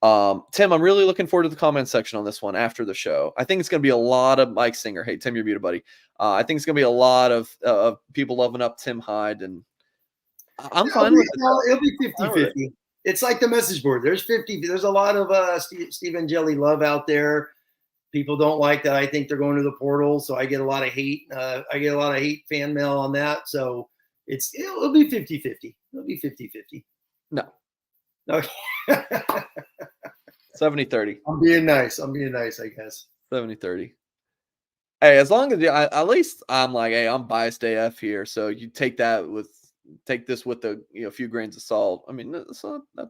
Tim, I'm really looking forward to the comment section on this one after the show. I think it's going to be a lot of Mike Singer. Hey, Tim, you're muted, buddy. I think it's going to be a lot of people loving up Tim Hyde, and I'm fine with it. It'll be 50-50. It's like the message board. There's a lot of Stephen Jelly love out there. People don't like that I think they're going to the portal, so I get a lot of hate. I get a lot of hate fan mail on that. So it'll be 50-50. It'll be 50-50. No. Okay. 70-30. I'm being nice, I guess. 70-30. Hey, as long as at least I'm like, hey, I'm biased AF here, so you take this with a few grains of salt. I mean,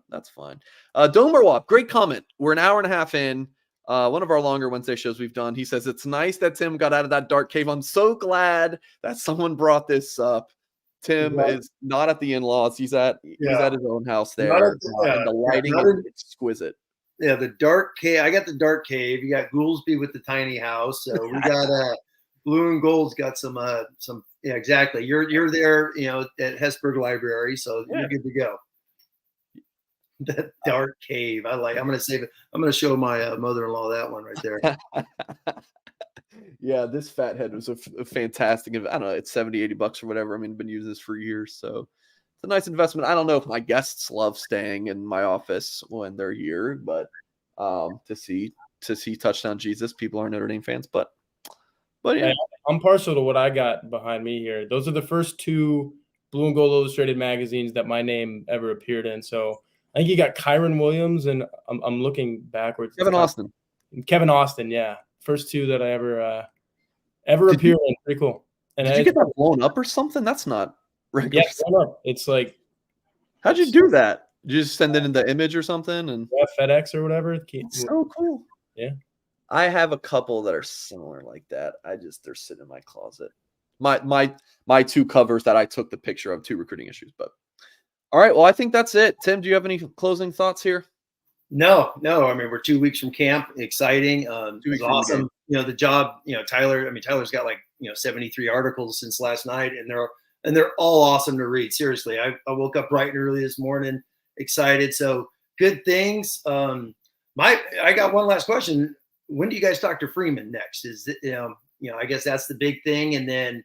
that's fine. Domerwap, great comment. We're an hour and a half in. One of our longer Wednesday shows we've done. He says it's nice that Tim got out of that dark cave. I'm so glad that someone brought this up. Tim is not at the in-laws. He's at his own house there. And the lighting is exquisite. Yeah, the dark cave. I got the dark cave. You got Goolsby with the tiny house. So we got Blue and Gold's got some. Yeah, exactly. You're there, at Hesburgh Library, so you're good to go. That dark cave. I'm going to save it. I'm going to show my mother-in-law that one right there. Yeah, this fathead was a fantastic. I don't know, it's $70-$80 or whatever. I mean, I've been using this for years, so it's a nice investment. I don't know if my guests love staying in my office when they're here, but to see Touchdown Jesus, people are Notre Dame fans, but yeah. I'm partial to what I got behind me here. Those are the first two Blue and Gold Illustrated magazines that my name ever appeared in. So I think you got Kyron Williams, and I'm looking backwards. Kevin Austin, yeah. First two that I ever appeared in. Pretty cool. And did you get that blown up or something? That's not regular. Yeah, blown up. It's like, how'd you do that? Did you just send it in the image or something? And FedEx or whatever. It's so cool. Yeah. I have a couple that are similar like that. They're sitting in my closet. My two covers that I took the picture of, 2 recruiting issues. But all right, well, I think that's it. Tim, do you have any closing thoughts here? No. I mean, we're 2 weeks from camp. Exciting. 2 weeks It's from the awesome. game. You know, the job, Tyler, Tyler's got 73 articles since last night, and they're all awesome to read. Seriously. I woke up bright and early this morning, excited. So good things. I got one last question. When do you guys talk to Freeman next? Is it, I guess that's the big thing. And then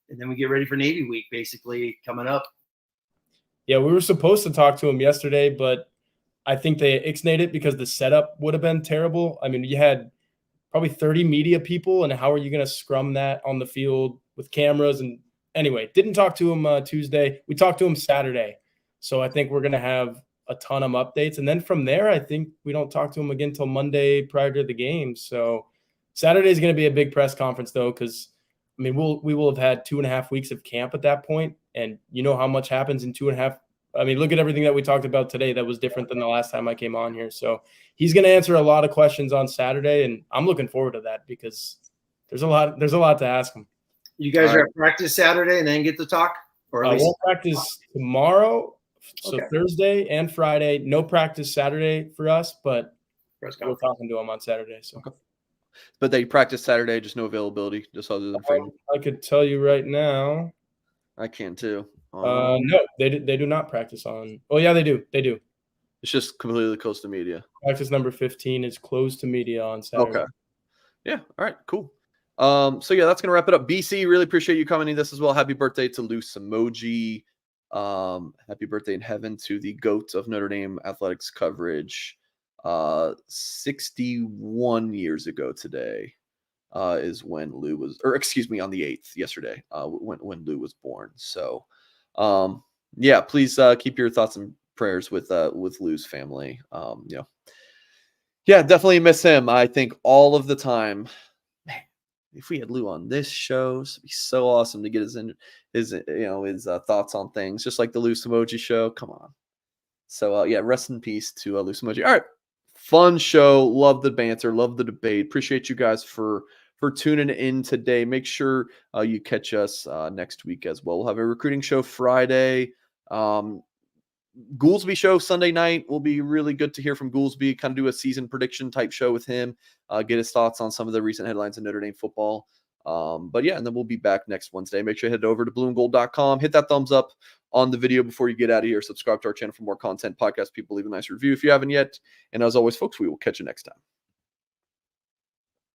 we get ready for Navy week basically coming up. Yeah, we were supposed to talk to him yesterday, but I think they ixnayed it because the setup would have been terrible. I mean, you had probably 30 media people, and how are you going to scrum that on the field with cameras? And anyway, didn't talk to him Tuesday. We talked to him Saturday. So I think we're going to have a ton of updates. And then from there, I think we don't talk to him again until Monday prior to the game. So Saturday is going to be a big press conference, though, because, I mean, we will have had 2.5 weeks of camp at that point, and you know how much happens in 2.5. I mean, look at everything that we talked about today that was different than the last time I came on here. So he's going to answer a lot of questions on Saturday, and I'm looking forward to that because there's a lot to ask him. You guys are at practice Saturday and then get to talk? Or at least we'll practice tomorrow, so Okay. Thursday and Friday. No practice Saturday for us, but we're talking to him on Saturday. So. Okay. But they practice Saturday, just no availability, just other than Freeman. I could tell you right now. I can too. No, they do not practice on. Oh yeah, they do. It's just completely closed to media. Practice number 15 is closed to media on Saturday. Okay. Yeah. All right. Cool. So yeah, that's gonna wrap it up. BC, really appreciate you commenting this as well. Happy birthday to Lou Emoji. Happy birthday in heaven to the GOAT of Notre Dame athletics coverage. 61 years ago today is when Lou was, or excuse me, on the 8th, yesterday, when Lou was born. So yeah, please keep your thoughts and prayers with Lou's family. Yeah, definitely miss him. I think all of the time. Man, if we had Lou on this show, it'd be so awesome to get his thoughts on things, just like the Lou Emoji show. Come on. So yeah, rest in peace to Lou Emoji. All right, fun show. Love the banter. Love the debate. Appreciate you guys for tuning in today. Make sure you catch us next week as well. We'll have a recruiting show Friday. Goolsby show Sunday night will be really good to hear from Goolsby, kind of do a season prediction type show with him, get his thoughts on some of the recent headlines in Notre Dame football. But yeah, and then we'll be back next Wednesday. Make sure you head over to blueandgold.com, hit that thumbs up on the video before you get out of here. Subscribe to our channel for more content, podcast people, leave a nice review if you haven't yet. And as always, folks, we will catch you next time.